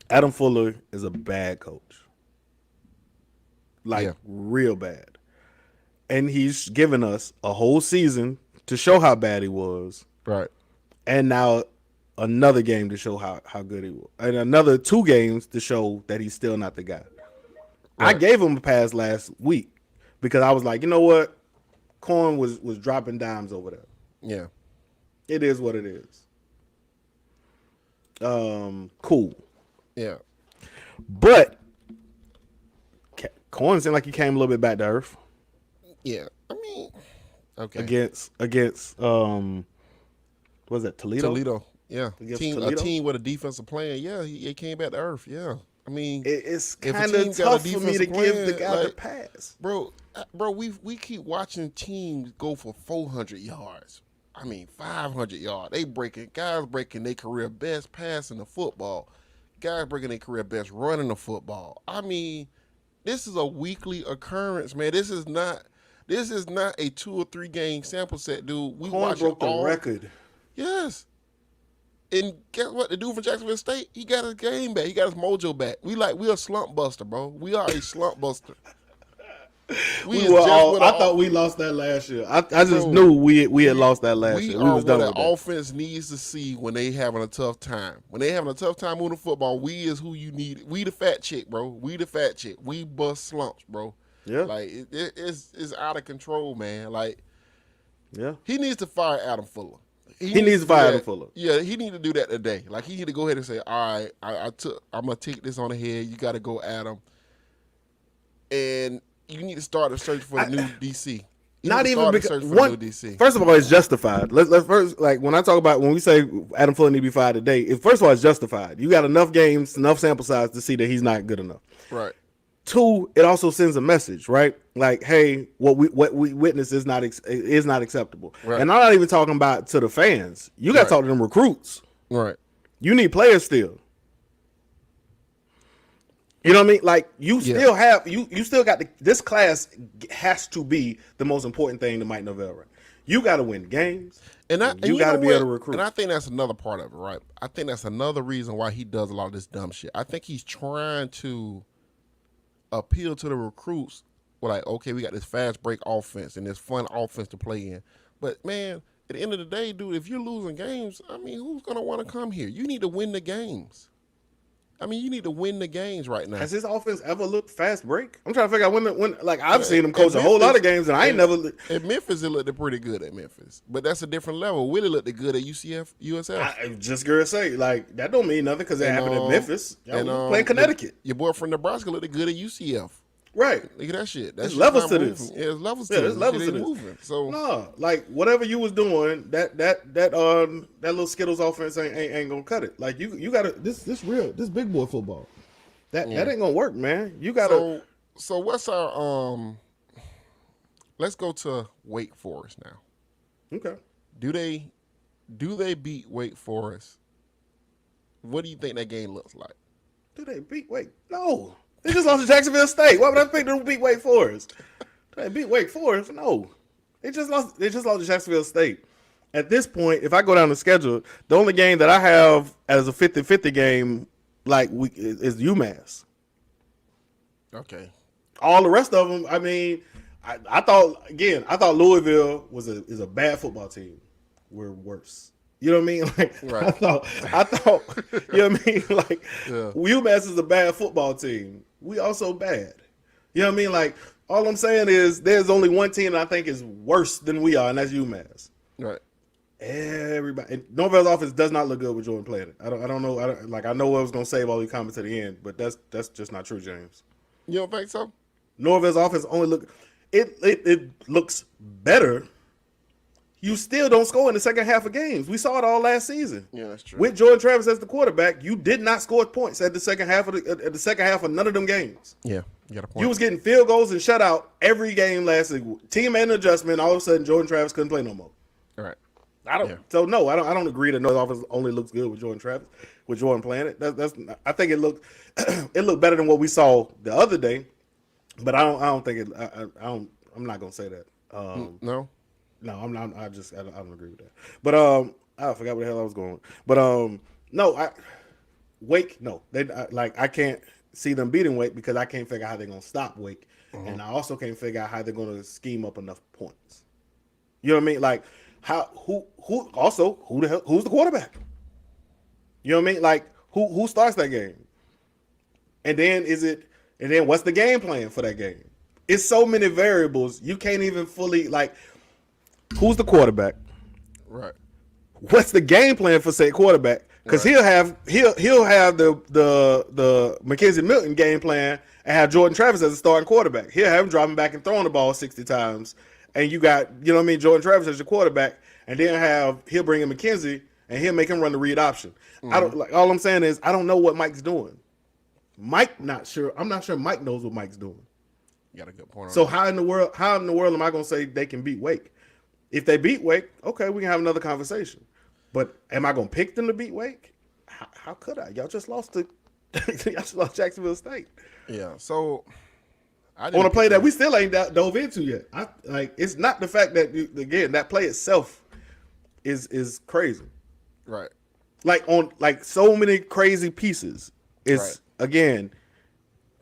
Adam Fuller is a bad coach. Real bad. And he's given us a whole season to show how bad he was. Right. And now another game to show how good he was. And another 2 games to show that he's still not the guy. Right. I gave him a pass last week because I was like, you know what? Corn was dropping dimes over there. Yeah. It is what it is. Cool. Yeah. But Corn seemed like he came a little bit back to earth. Yeah. I mean, okay. Against what was that, Toledo? Yeah. A team with a defensive plan. Yeah, he came back to earth. Yeah. I mean, it's kind of tough for me to give the guy the pass, bro. We keep watching teams go for 400 yards. I mean, 500 yards. Guys breaking their career best passing the football. Guys breaking their career best running the football. I mean, this is a weekly occurrence, man. This is not a 2 or 3 game sample set, dude. We Corn watch it broke the all. record. Yes. And guess what? The dude from Jacksonville State, he got his game back. He got his mojo back. We a slump buster, bro. We are a slump buster. I thought we lost that last year. I just knew we had lost that last year. We was done with that. Offense needs to see when they having a tough time. When they having a tough time moving the football, we is who you need. We the fat chick, bro. We the fat chick. We bust slumps, bro. Yeah. Like it's out of control, man. Like yeah, he needs to fire Adam Fuller. He needs to fire Adam Fuller. Yeah, he need to do that today. Like he need to go ahead and say, all right, I'm gonna take this on the head. You got to go, Adam. And you need to start a search for the new DC. Not even because first of all, it's justified. Let's first, like when we say Adam Fuller need to be fired today. First of all, it's justified. You got enough games, enough sample size to see that he's not good enough. Right. 2, it also sends a message, right? Like, hey, what we witness is not acceptable. Right. And I'm not even talking about to the fans. You got to talk to them recruits. Right. You need players still. You know what I mean? Like still have you still got this class has to be the most important thing to Mike Norvell, right? You got to win games, and you got to be able to recruit. And I think that's another part of it, right? I think that's another reason why he does a lot of this dumb shit. I think he's trying to appeal to the recruits. We're like, okay, we got this fast break offense and this fun offense to play in, but man, at the end of the day, dude, if you're losing games, I mean, who's gonna want to come here? You need to win the games. I mean, you need to win the games right now. Has his offense ever looked fast break? I'm trying to figure out when like I've seen him coach a whole lot of games, and I ain't never. At Memphis, it looked pretty good at Memphis, but that's a different level. Willie looked good at USF. I just gonna say, like that don't mean nothing because it happened at Memphis. Y'all playing Connecticut. Your boy from Nebraska looked good at UCF. Right. Look at that shit. That's levels to this. Yeah, there's levels to this. There's levels to this. Moving. So no, like whatever you was doing, that little Skittles offense ain't gonna cut it. Like you gotta this big boy football. That ain't gonna work, man. You gotta. So what's our Let's go to Wake Forest now. Okay. Do they beat Wake Forest? What do you think that game looks like? Do they beat Wake? No. They just lost to Jacksonville State. Why would I think they beat Wake Forest? They beat Wake Forest? No. They just lost to Jacksonville State. At this point, if I go down the schedule, the only game that I have as a 50-50 game is UMass. Okay. All the rest of them, I mean, I thought Louisville is a bad football team. We're worse. You know what I mean? Like right. I thought you know what I mean? Like UMass is a bad football team. We also bad. You know what I mean? Like all I'm saying is there's only one team that I think is worse than we are, and that's UMass. Right. Everybody, Norvell's offense does not look good with Jordan playing it. I don't know. I know I was gonna save all your comments to the end, but that's just not true, James. You don't think so? Norvell's offense only it looks better. You still don't score in the second half of games. We saw it all last season. Yeah, that's true. With Jordan Travis as the quarterback, you did not score points at the second half of none of them games. Yeah, you got a point. You was getting field goals and shutout every game last season. Team made an adjustment. All of a sudden, Jordan Travis couldn't play no more. All right. I don't agree that North offense only looks good with Jordan Travis, with Jordan playing it. I think it looked better than what we saw the other day, but I don't think it. I'm not gonna say that. No. No, I'm not. I don't agree with that. But I forgot where the hell I was going. But Wake. No, I can't see them beating Wake because I can't figure out how they're gonna stop Wake, and I also can't figure out how they're gonna scheme up enough points. You know what I mean? Like who's the quarterback? You know what I mean? Like who starts that game? And then what's the game plan for that game? It's so many variables you can't even fully like. Who's the quarterback? Right. What's the game plan for said quarterback? Because he'll have the Mackenzie Milton game plan and have Jordan Travis as a starting quarterback. He'll have him dropping back and throwing the ball 60 times, and you got Jordan Travis as your quarterback, and then he'll bring in Mackenzie and he'll make him run the read option. All I'm saying is I don't know what Mike's doing. I'm not sure Mike knows what Mike's doing. You got a good point. So how in the world am I going to say they can beat Wake? If they beat Wake, okay, we can have another conversation. But am I going to pick them to beat Wake? How could I? Y'all just lost to Jacksonville State. Yeah. So I on a didn't play pick that them. we still ain't dove into yet. It's not the fact that again that play itself is crazy. Right. Like so many crazy pieces. Right. It's again,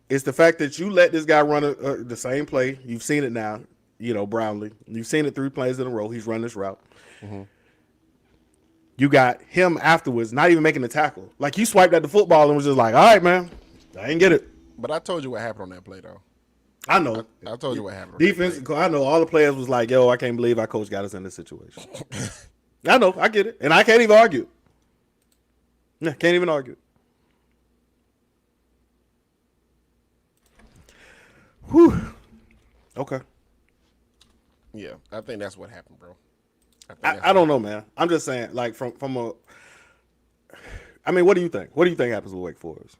it's the fact that you let this guy run the same play. You've seen it now. Brownlee. You've seen it 3 plays in a row. He's run this route. Mm-hmm. You got him afterwards, not even making the tackle. Like you swiped at the football and was just like, "All right, man, I didn't get it." But I told you what happened on that play, though. I know. I told you what happened. Defense. I know all the players was like, "Yo, I can't believe our coach got us in this situation." I know. I get it, and I can't even argue. Yeah, can't even argue. Whew. Okay. Yeah, I think that's what happened, bro. I don't know, man. I'm just saying, like from a. I mean, what do you think? What do you think happens with Wake Forest?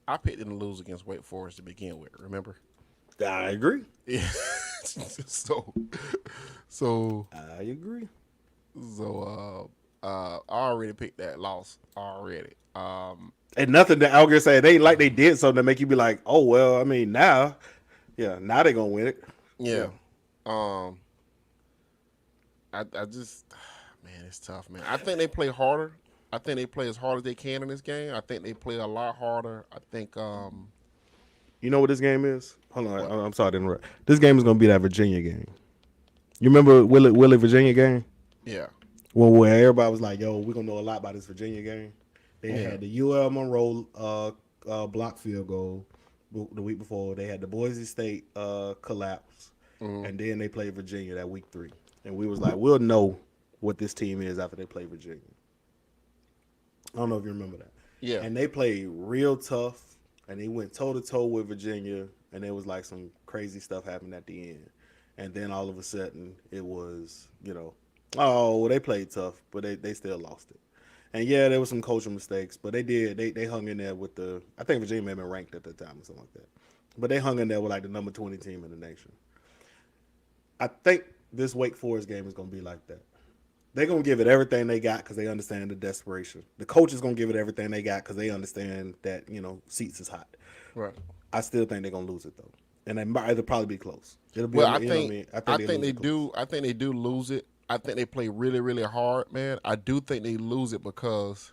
I picked them to lose against Wake Forest to begin with. Remember? I agree. Yeah. so I agree. I already picked that loss already. And nothing that Alger said. They ain't like they did something to make you be like, oh well. I mean, now they're gonna win it. Yeah. I just, man, it's tough, man. I think they play harder. I think they play as hard as they can in this game. I think they play a lot harder. I think. You know what this game is? Hold on, I'm sorry to interrupt. This game is gonna be that Virginia game. You remember Willie Virginia game? Yeah. Well, where everybody was like, "Yo, we're gonna know a lot about this Virginia game." They had the UL Monroe block field goal the week before. They had the Boise State collapse, and then they played Virginia that week 3. And we was like, we'll know what this team is after they play Virginia. I don't know if you remember that. Yeah. And they played real tough, and they went toe-to-toe with Virginia, and there was like some crazy stuff happened at the end. And then all of a sudden, it was, they played tough, but they still lost it. And yeah, there was some coaching mistakes, but they hung in there with I think Virginia may have been ranked at that time or something like that. But they hung in there with like the number 20 team in the nation. I think this Wake Forest game is going to be like that. They're going to give it everything they got because they understand the desperation. The coach is going to give it everything they got because they understand that, seats is hot. Right. I still think they're going to lose it, though. And it'll probably be close. It'll be, I think they do. I think they do lose it. I think they play really, really hard, man. I do think they lose it because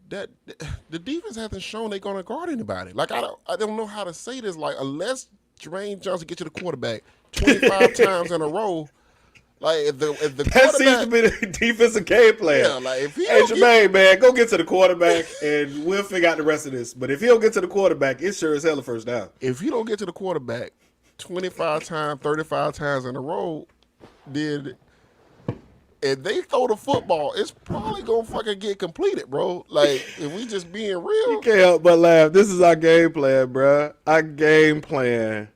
that the defense hasn't shown they're going to guard anybody. Like, I don't know how to say this. Like, unless Jermaine Johnson get to the quarterback 25 times in a row, like if the that quarterback seems to be the defensive game plan. Yeah, like if he Jermaine, man, go get to the quarterback and we'll figure out the rest of this. But if he don't get to the quarterback, it's sure as hell a first down. If he don't get to the quarterback 25 times, 35 times in a row, then if they throw the football, it's probably gonna fucking get completed, bro. Like if we just being real, You can't help but laugh. This is our game plan, bro. Our game plan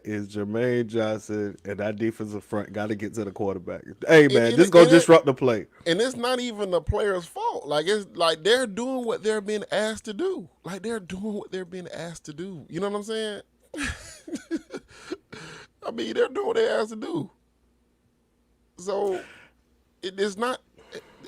is Jermaine Johnson and that defensive front got to get to the quarterback. Hey, man, this is going to disrupt the play. And it's not even the player's fault. Like, it's like they're doing what they're being asked to do. You know what I'm saying? I mean, they're doing what they're asked to do. So, it's not,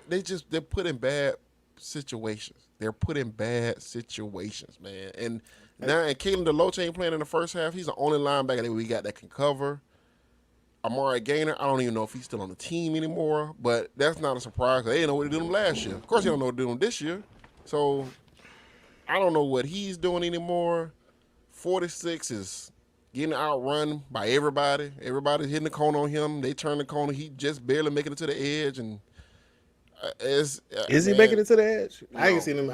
they're put in bad situations. They're put in bad situations, man. And Kalen DeLoach ain't playing in the first half. He's the only linebacker that we got that can cover. Amari Gaynor, I don't even know if he's still on the team anymore, but that's not a surprise. They didn't know what to do him last year. Of course, they don't know what to do him this year. So I don't know what he's doing anymore. 46 is getting outrun by everybody. Everybody's hitting the cone on him. They turn the corner. He just barely making it to the edge, and is he making it to the edge? No, I ain't seen him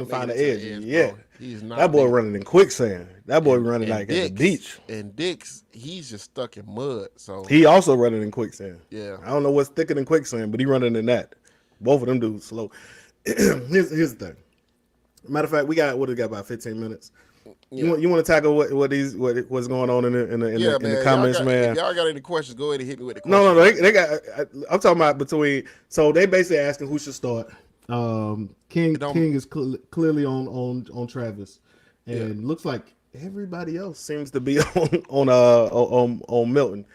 find the edge yet. He's not. That boy running in quicksand. That boy running like at the beach. And Dix, he's just stuck in mud. So he also running in quicksand. Yeah. I don't know what's thicker than quicksand, but he running in that. Both of them dudes slow. Here's the thing. Matter of fact, we got about 15 minutes. Yeah. You want to tackle what's going on in the comments, man? If y'all got any questions, go ahead and hit me with the questions. No, they got. I'm talking about between. So they basically asking who should start. King is clearly on Travis, and looks like everybody else seems to be on Milton.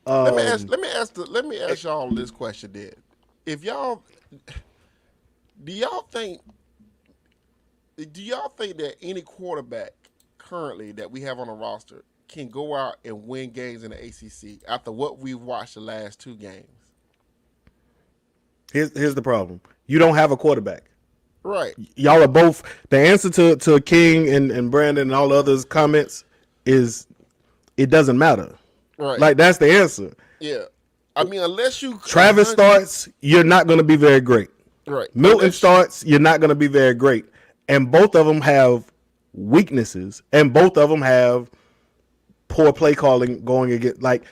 Let me ask y'all this question then. Do y'all think Do y'all think that any quarterback currently that we have on the roster can go out and win games in the ACC after what we've watched the last 2 games? Here's the problem. You don't have a quarterback. Right. Y'all are both the answer to King and Brandon and all the others comments is it doesn't matter. Right. Like that's the answer. Yeah. I mean, unless you Travis starts, you're not going to be very great. Right. Milton starts, you're not going to be very great. And both of them have weaknesses, and both of them have poor play calling going against. Like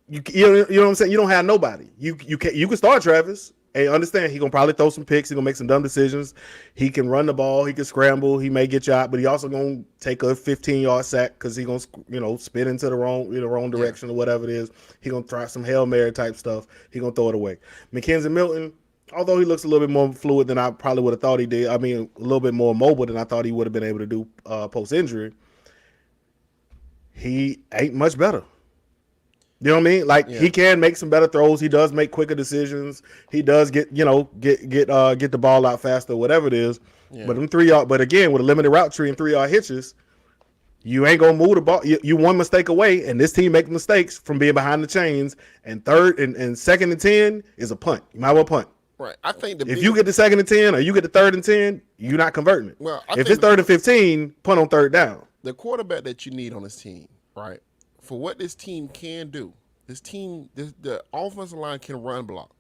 you know what I'm saying. You don't have nobody. You can start Travis. Hey, understand he gonna probably throw some picks. He gonna make some dumb decisions. He can run the ball. He can scramble. He may get you out, but he also gonna take a 15-yard sack because he gonna spin into the wrong direction or whatever it is. He gonna try some Hail Mary type stuff. He gonna throw it away. Mackenzie Milton, although he looks a little bit more fluid than I probably would have thought he did. I mean, a little bit more mobile than I thought he would have been able to do post injury. He ain't much better. You know what I mean? Like he can make some better throws. He does make quicker decisions. He does get the ball out faster, whatever it is. Yeah. But them 3-yard, but again, with a limited route tree and 3-yard hitches, you ain't gonna move the ball. You one mistake away, and this team make mistakes from being behind the chains. And third and second and 10 is a punt. You might well punt. Right. I think if you get the second and 10 or you get the third and 10, you're not converting it. Well, if it's third and 15, punt on third down. The quarterback that you need on this team, right? For what this team can do, the offensive line can run block.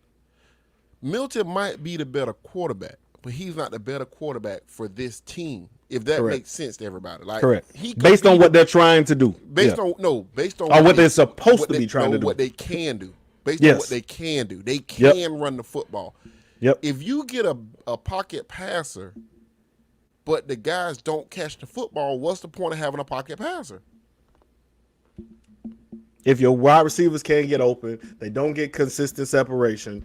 Milton might be the better quarterback, but he's not the better quarterback for this team. If that makes sense to everybody, like correct. Based on what they're trying to do, based on what they're supposed to be trying to do, what they can do, based on what they can do, they can run the football. Yep. If you get a pocket passer, but the guys don't catch the football, what's the point of having a pocket passer? If your wide receivers can't get open, they don't get consistent separation,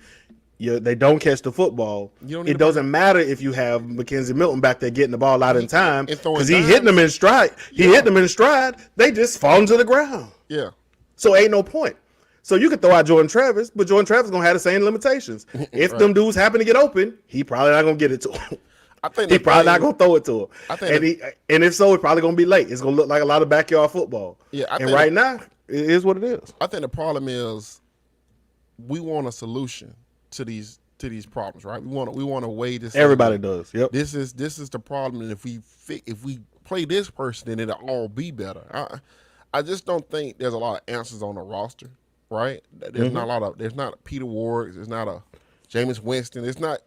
they don't catch the football, it doesn't matter if you have Mackenzie Milton back there getting the ball out in time because he hitting them in stride. He hit them in stride. They just fall to the ground. Yeah. So ain't no point. So you can throw out Jordan Travis, but Jordan Travis going to have the same limitations. If them dudes happen to get open, he probably not going to get it to him. I think he probably not going to throw it to him. And if so, it's probably going to be late. It's going to look like a lot of backyard football. Yeah. Right now, it is what it is. I think the problem is we want a solution to these problems, right? We want a way to. Everybody does. Yep. This is the problem, and if we play this person, then it'll all be better. I just don't think there's a lot of answers on the roster, right? There's not a lot of. There's not Peter Ward. There's not a Jameis Winston. It's not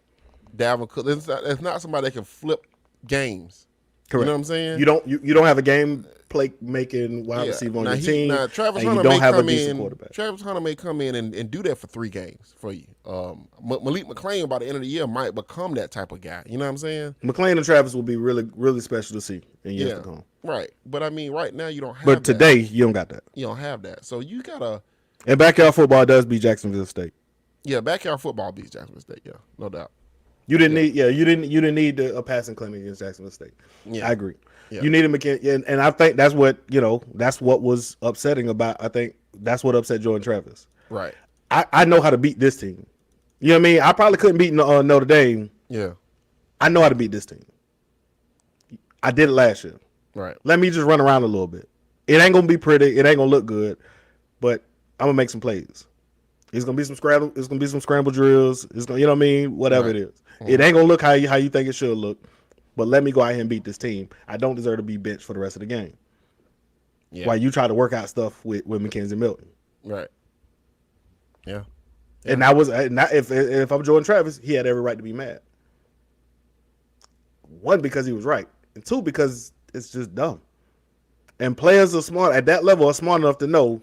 Dalvin Cook. There's not somebody that can flip games. Correct. You know what I'm saying? You don't have a game play making wide receiver on your team. Now Travis Hunter may come in. Travis Hunter may come in and do that for 3 games for you. Malik McClain by the end of the year might become that type of guy. You know what I'm saying? McClain and Travis will be really, really special to see in years to come. Right. But I mean, right now you don't have. But today you don't got that. You don't have that. So you gotta. And backyard football does beat Jacksonville State. Yeah, backyard football beats Jacksonville State. Yeah, no doubt. You didn't need a passing clinic against Jacksonville State. Yeah, I agree. Yeah. You needed McKinney, and I think that's what was upsetting about. I think that's what upset Jordan Travis. Right. I know how to beat this team. You know what I mean? I probably couldn't beat Notre Dame. Yeah. I know how to beat this team. I did it last year. Right. Let me just run around a little bit. It ain't gonna be pretty. It ain't gonna look good, but I'm gonna make some plays. It's gonna be some scramble. It's gonna be some scramble drills. It's gonna, you know what I mean? Whatever it is. It ain't gonna look how you think it should look. But let me go out here and beat this team. I don't deserve to be benched for the rest of the game. Yeah. While you try to work out stuff with Mackenzie Milton. Right. Yeah. And if I'm Jordan Travis, he had every right to be mad. 1, because he was right, and 2, because it's just dumb. And players are smart at that level, are smart enough to know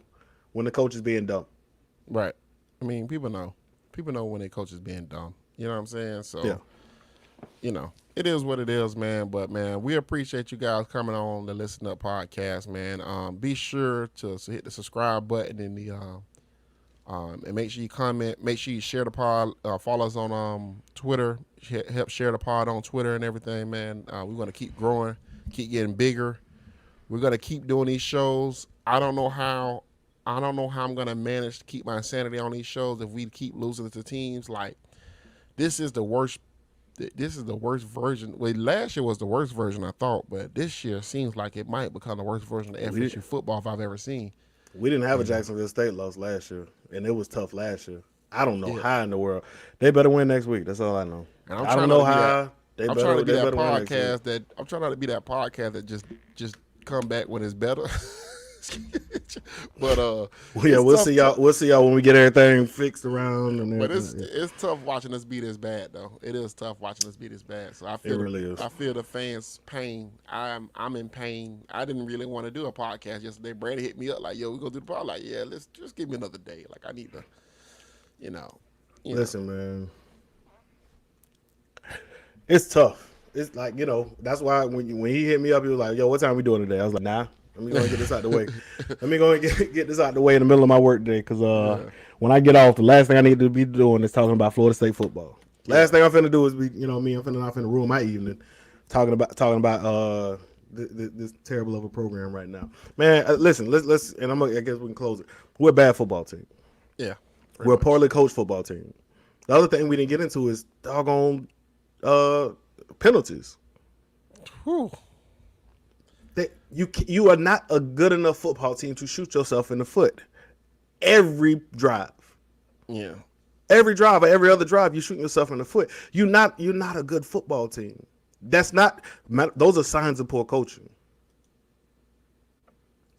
when the coach is being dumb. Right. I mean, people know. People know when their coach is being dumb. You know what I'm saying? So, yeah. You know, it is what it is, man. But, man, we appreciate you guys coming on the Listen Up podcast, man. Be sure to hit the subscribe button in the and make sure you comment. Make sure you share the pod. Follow us on Twitter. Help share the pod on Twitter and everything, man. We're going to keep growing, keep getting bigger. We're going to keep doing these shows. I don't know how I'm going to manage to keep my sanity on these shows if we keep losing to teams. Like, this is the worst this is the worst version. Well, last year was the worst version I thought, but this year seems like it might become the worst version of FSU football if I've ever seen. We didn't have a Jacksonville State loss last year, and it was tough last year. I don't know how in the world they better win next week. That's all I know. And I don't know how. I'm trying to be that podcast that I'm trying not to be that podcast that just come back when it's better. But we'll see y'all. We'll see y'all when we get everything fixed around. And but it's tough watching us be this bad, though. It is tough watching us be this bad. So I feel I feel the fans' pain. I'm in pain. I didn't really want to do a podcast yesterday. Brady hit me up like, "Yo, we gonna do the podcast." Like, yeah, let's just give me another day. Like, I need to, Listen, man. It's tough. It's like, that's why when he hit me up, he was like, "Yo, what time we doing today?" I was like, "Nah, let me go and get this out the way. Let me go and get this out the way in the middle of my work day, because when I get off, the last thing I need to be doing is talking about Florida State football. Last thing I'm finna do is I'm finna ruin my evening talking about this terrible of a program right now, man. Listen, let's and I guess we can close it. We're a bad football team. Yeah, we're a poorly coached football team. The other thing we didn't get into is doggone penalties. Whew. You are not a good enough football team to shoot yourself in the foot every drive. Yeah, every drive or every other drive, you shooting yourself in the foot. You're not a good football team. Those are signs of poor coaching.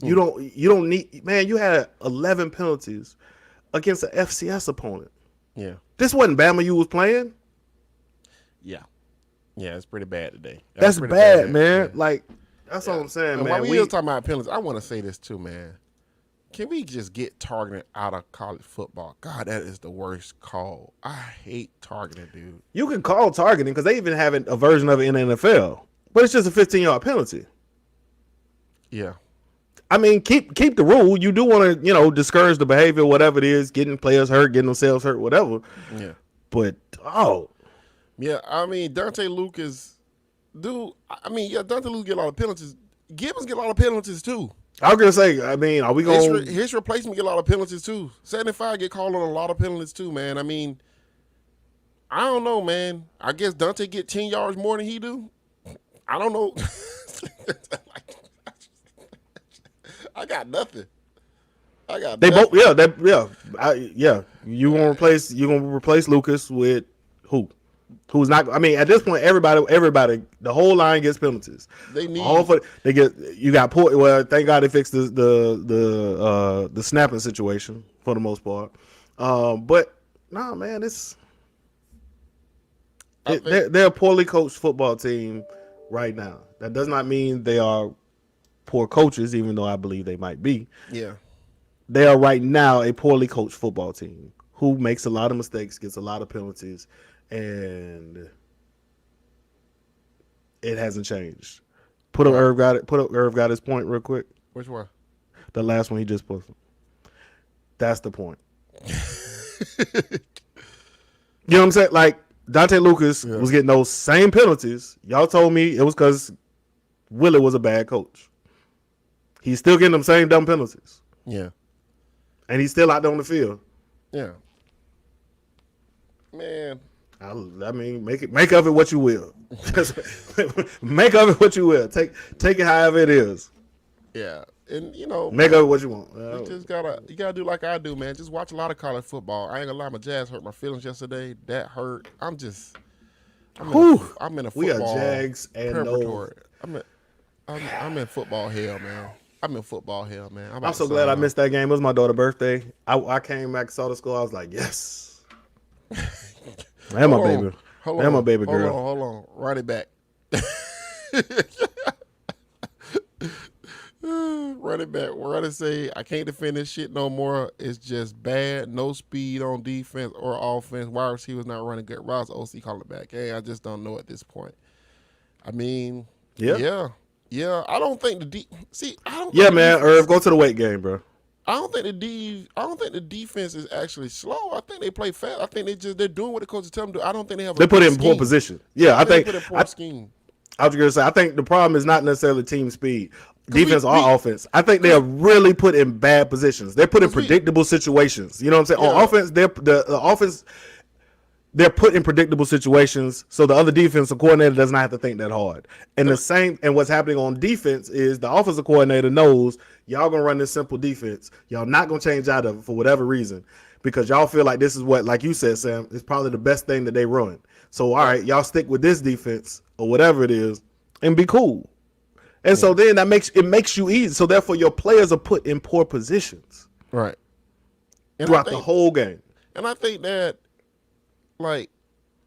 You don't need, man. You had 11 penalties against an FCS opponent. Yeah, this wasn't Bama you was playing. Yeah, it's pretty bad today. That's bad, man. Yeah. Like, that's all I'm saying, man. While we was talking about penalties, I want to say this too, man. Can we just get targeting out of college football? God, that is the worst call. I hate targeting, dude. You can call targeting because they even have a version of it in the NFL, but it's just a 15-yard penalty. Yeah. I mean, keep the rule. You do want to, discourage the behavior, whatever it is, getting players hurt, getting themselves hurt, whatever. Yeah. But, yeah, I mean, Dante Lucas, dude, Dante Lucas get a lot of penalties. Gibbons get a lot of penalties, too. I was going to say, I mean, are we going to... His replacement get a lot of penalties, too. 75 get called on a lot of penalties, too, man. I mean, I don't know, man. I guess Dante get 10 yards more than he do. I don't know. I got nothing. They both, yeah. You gonna replace Lucas with who? Who's not? I mean, at this point, everybody, the whole line gets penalties. They need you got poor. Well, thank God they fixed the snapping situation for the most part. But nah, man, they're a poorly coached football team right now. That does not mean they are poor coaches, even though I believe they might be. Yeah. They are right now a poorly coached football team who makes a lot of mistakes, gets a lot of penalties, and it hasn't changed. Put up Irv got his point real quick. Which one? The last one he just posted. That's the point. You know what I'm saying? Like, Dante Lucas was getting those same penalties. Y'all told me it was because Willie was a bad coach. He's still getting them same dumb penalties. Yeah. And he's still out there on the field. Yeah. Man. I mean, make of it what you will. Just make of it what you will. Take it however it is. Yeah. And make of it what you want. You gotta do like I do, man. Just watch a lot of college football. I ain't gonna lie, my Jazz hurt my feelings yesterday. That hurt. I'm in a football. We are Jags and preparatory. I'm in football hell, man. I'm so glad I missed that game. It was my daughter's birthday. I came back, saw the score. I was like, yes. And my baby. And my baby girl. Hold on. Run it back. Run it back. Run it say, I can't defend this shit no more. It's just bad. No speed on defense or offense. Wide receivers not running good routes. OC call it back. Hey, I just don't know at this point. I mean, yeah. I don't think man, Irv, go to the weight game, bro. I don't think the defense is actually slow. I think they play fast. I think they're doing what the coaches tell them to do. I don't think they have. They put it in poor position. Yeah, I think. They put it in poor scheme. I was going to say, I think the problem is not necessarily team speed, defense or offense. I think they are really put in bad positions. They're put in predictable situations. You know what I'm saying? On offense, the offense, they're put in predictable situations, so the other defensive coordinator does not have to think that hard. And the same, and what's happening on defense is the offensive coordinator knows y'all gonna run this simple defense. Y'all not gonna change out of it for whatever reason, because y'all feel like this is what, like you said, Sam, is probably the best thing that they run. So all right, y'all stick with this defense or whatever it is, and be cool. And so then that makes you easy. So therefore, your players are put in poor positions, right, throughout the whole game. And I think that, like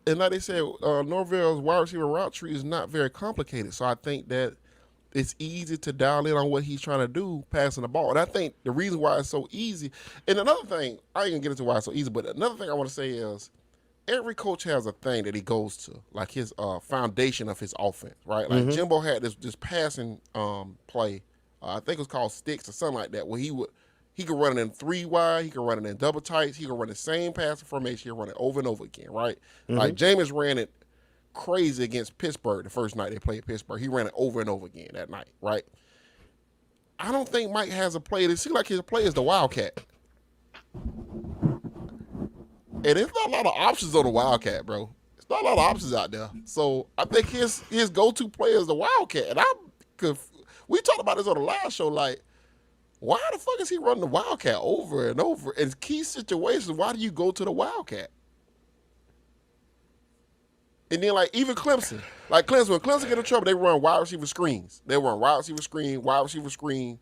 they said, Norvell's wide receiver route tree is not very complicated. So I think that it's easy to dial in on what he's trying to do, passing the ball. And I think the reason why it's so easy, and another thing, I ain't gonna get into why it's so easy, but another thing I want to say is every coach has a thing that he goes to, like his foundation of his offense, right? Like Jimbo had this passing play, I think it was called sticks or something like that, where he could run it in 3 wide, he could run it in double tights, he could run the same passing formation, he could run it over and over again, right? Like Jameis ran it crazy against Pittsburgh the first night they played Pittsburgh. He ran it over and over again that night, right? I don't think Mike has a play. It seems like his play is the Wildcat. And there's not a lot of options on the Wildcat, bro. There's not a lot of options out there. So I think his go-to play is the Wildcat. And we talked about this on the last show, like, why the fuck is he running the Wildcat over and over? In key situations, why do you go to the Wildcat? And then, like, even Clemson. Like, when Clemson get in trouble, they run wide receiver screens. They run wide receiver screen, wide receiver screen.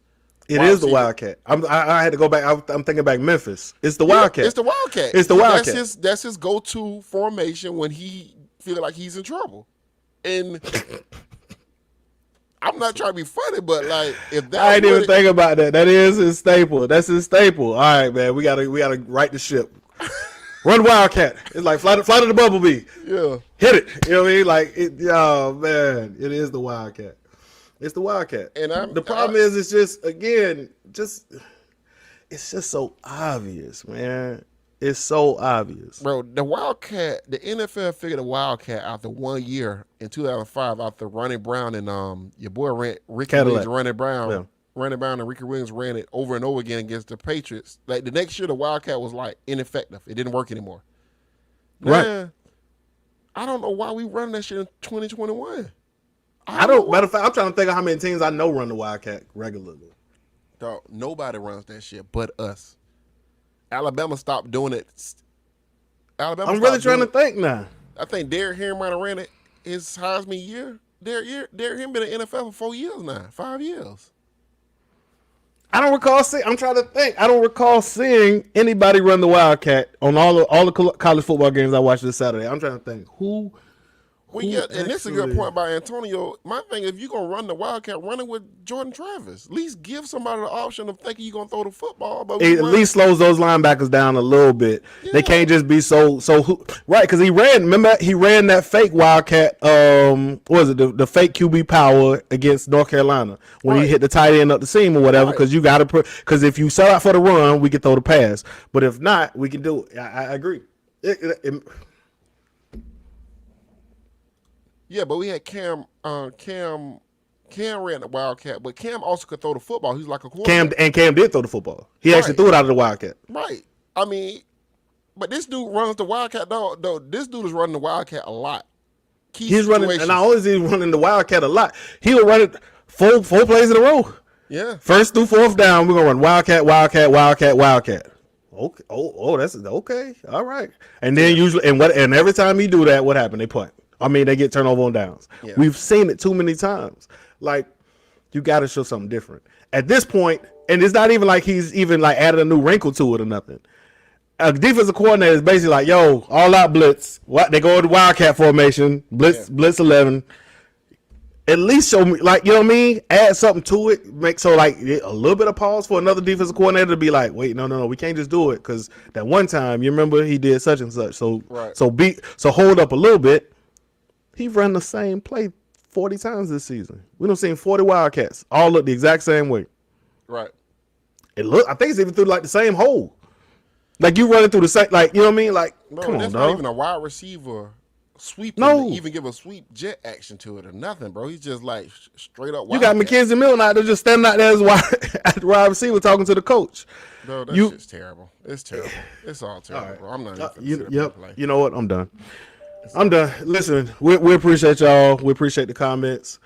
It is the Wildcat. I had to go back. I'm thinking back Memphis. It's the Wildcat. It's the Wildcat. It's the Wildcat. That's his go-to formation when he feel like he's in trouble. And I'm not trying to be funny, but like if that I ain't even think about that. That is his staple. That's his staple. All right, man. We gotta right the ship. Run Wildcat. It's like fly to the bumblebee. Yeah. Hit it. You know what I mean? Like oh man, it is the Wildcat. It's the Wildcat. And the problem is it's just it's just so obvious, man. It's so obvious. Bro, the Wildcat, the NFL figured the Wildcat after 1 year in 2005 after Ronnie Brown and your boy Ricky Williams, Ronnie Brown. Yeah. Ronnie Brown and Ricky Williams ran it over and over again against the Patriots. Like the next year, the Wildcat was like ineffective. It didn't work anymore. Right. I don't know why we running that shit in 2021. Matter of fact, I'm trying to think of how many teams I know run the Wildcat regularly. Dog, nobody runs that shit but us. Alabama stopped doing it. I'm really trying to think now. I think Derrick Henry might have ran it his Heisman year. Derrick Henry been in the NFL for 4 years now, 5 years. I don't recall seeing. I'm trying to think. I don't recall seeing anybody run the Wildcat on all the college football games I watched this Saturday. I'm trying to think who. Well, yeah, and this is a good point by Antonio. My thing, if you're going to run the Wildcat, run it with Jordan Travis. At least give somebody the option of thinking you're going to throw the football. But it at least slows those linebackers down a little bit. Yeah. They can't just be so right, because he ran that fake Wildcat, what was it, the fake QB power against North Carolina when he hit the tight end up the seam or whatever, because you got to because if you set out for the run, we can throw the pass. But if not, we can do it. I agree. Yeah, but we had Cam ran the Wildcat, but Cam also could throw the football. He's like a quarterback. Cam did throw the football. He actually threw it out of the Wildcat. Right. I mean, but this dude runs the Wildcat, though. This dude is running the Wildcat a lot. He's running, and not only is he running the Wildcat a lot, he'll run it four plays in a row. Yeah. First through fourth down, we're gonna run Wildcat, Wildcat, Wildcat, Wildcat. Okay. Oh, that's okay. All right. And then usually, and every time he do that, what happened? They punt. I mean, they get turnover on downs. Yeah. We've seen it too many times. Like, you got to show something different. At this point, and it's not even like he's even like added a new wrinkle to it or nothing. A defensive coordinator is basically like, yo, all out blitz. What they go to Wildcat formation, blitz 11. At least show me, like, you know what I mean? Add something to it. Make so like a little bit of pause for another defensive coordinator to be like, wait, no, we can't just do it because that one time you remember he did such and such. So hold up a little bit. He run the same play 40 times this season. We done seen 40 Wildcats all look the exact same way. Right. I think it's even through like the same hole. Like you running through the same, like, you know what I mean? Like, bro, come on, that's dog. not even a wide receiver sweeping, No. even give a sweep jet action to it or nothing, bro. He's just like straight up. You got Wildcat. Mackenzie Milton out there just standing out there as at the wide receiver talking to the coach. Bro, that shit's terrible. It's terrible. It's all terrible, right. bro. I'm not even play. You know what? I'm done. I'm done. Listen, we appreciate y'all. We appreciate the comments.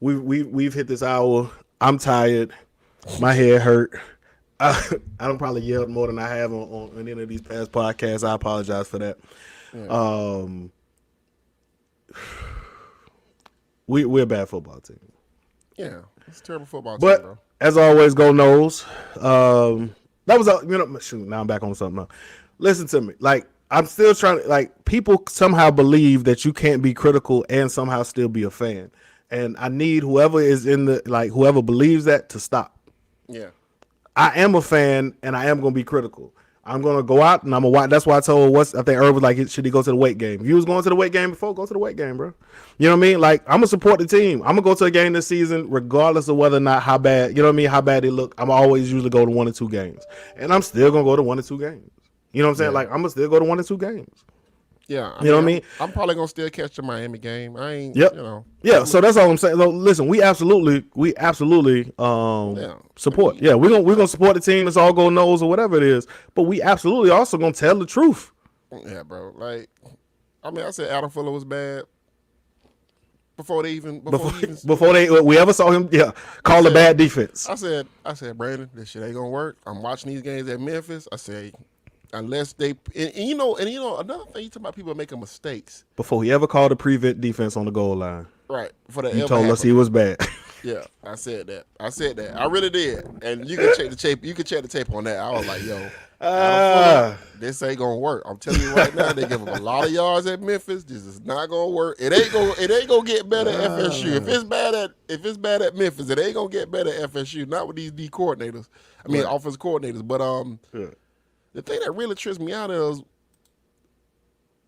We've hit this hour. I'm tired. My head hurt. I don't probably yelled more than I have on any of these past podcasts. I apologize for that. Yeah. We're a bad football team. Yeah, it's a terrible football team, bro. As always, go Noles. That was shoot. Now I'm back on something else. Listen to me. Like, I'm still trying to, like, people somehow believe that you can't be critical and somehow still be a fan. And I need whoever is whoever believes that to stop. Yeah. I am a fan and I am going to be critical. I'm going to go out and I'm going to watch. That's why I told I think Irv was like, should he go to the weight game? If you was going to the weight game before, go to the weight game, bro. You know what I mean? Like, I'm going to support the team. I'm going to go to a game this season regardless of whether or not how bad, you know what I mean, how bad they look. I'm always usually go to 1 or 2 games. And I'm still going to go to 1 or 2 games. You know what I'm saying? Yeah. Like, I'm going to still go to 1 or 2 games. Yeah. You know what I mean? I'm probably going to still catch the Miami game. I ain't, yep. you know. Yeah, so that's all I'm saying. So, listen, we absolutely support. Yeah, we're gonna support the team. It's all go Noles or whatever it is. But we absolutely also gonna tell the truth. Yeah, bro. Like, I mean, I said Adam Fuller was bad before we ever saw him. Yeah, call a bad defense. I said, Brandon, this shit ain't gonna work. I'm watching these games at Memphis. I say, unless they and you know another thing, you talk about people making mistakes. Before he ever called a prevent defense on the goal line, right? For the you told us he was bad. Yeah, I said that. I really did. And you can check the tape. You can check the tape on that. I was like, yo, this ain't gonna work. I'm telling you right now, they give him a lot of yards at Memphis. This is not gonna work. It ain't gonna get better at FSU. If it's bad at Memphis, it ain't gonna get better at FSU. Not with these D coordinators. I mean, offensive coordinators. But the thing that really trips me out is,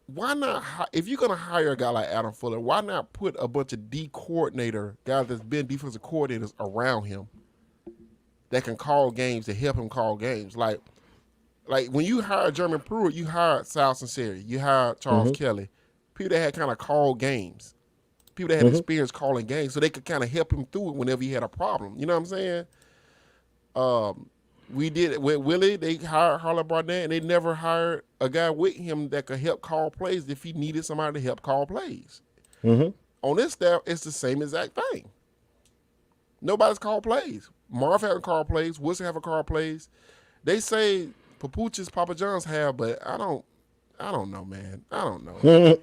why not, if you're going to hire a guy like Adam Fuller, why not put a bunch of D coordinator guys that's been defensive coordinators around him that can call games, to help him call games? Like when you hired Jeremy Pruitt, you hired Sal Sinceri, you hired Charles Kelly, people that had kind of called games, people that had experience calling games, so they could kind of help him through it whenever he had a problem. You know what I'm saying? We did it with Willie. They hired Harlan Barnett, and they never hired a guy with him that could help call plays if he needed somebody to help call plays. On this staff, it's the same exact thing. Nobody's called plays. Marv haven't called plays. Wilson haven't called plays. They say Papuchis, Papa John's have, but I don't know, man. I don't know.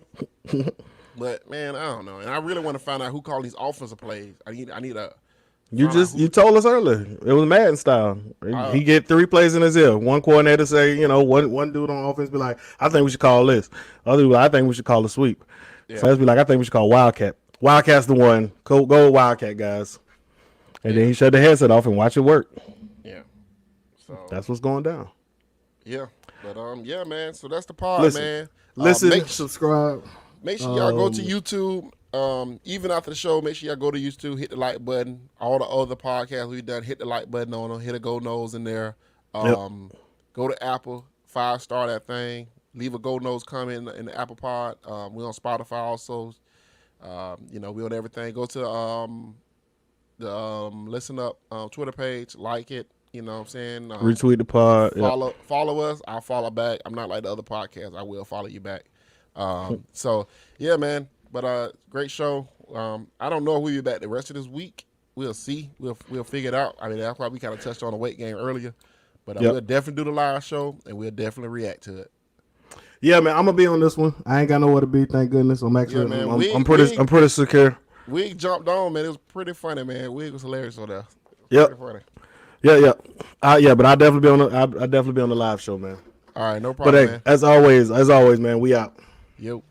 But, man, I don't know. And I really want to find out who called these offensive plays. I need a... You told us earlier. It was Madden style. He get 3 plays in his ear. One coordinator say, one dude on offense be like, I think we should call this. Other dude, I think we should call a sweep. Yeah. So be like, I think we should call Wildcat. Wildcat's the one. Go Wildcat, guys. And then he shut the headset off and watch it work. Yeah. So that's what's going down. Yeah. But yeah, man. So that's the pod, man. Subscribe. Make sure y'all go to YouTube. Even after the show, make sure y'all go to YouTube, hit the like button. All the other podcasts we've done, hit the like button on them, hit a go nose in there. Go to Apple, 5-star that thing. Leave a go nose comment in the Apple pod. We're on Spotify also. We on everything. Go to the Listen Up Twitter page, like it. You know what I'm saying? Retweet the pod. Follow us. I'll follow back. I'm not like the other podcasts. I will follow you back. So yeah, man. But great show. I don't know if we'll be back the rest of this week. We'll see. We'll figure it out. I mean, that's why we kind of touched on the weight game earlier. But we'll definitely do the live show, and we'll definitely react to it. Yeah, man. I'm gonna be on this one. I ain't got nowhere to be. Thank goodness. I'm actually. I'm pretty secure. Wig jumped on, man. It was pretty funny, man. Wig was hilarious on there. Yep. Funny. Yeah. But I'll definitely be on the. I'll definitely be on the live show, man. All right, no problem. But hey, man. As always, man. We out. Yo.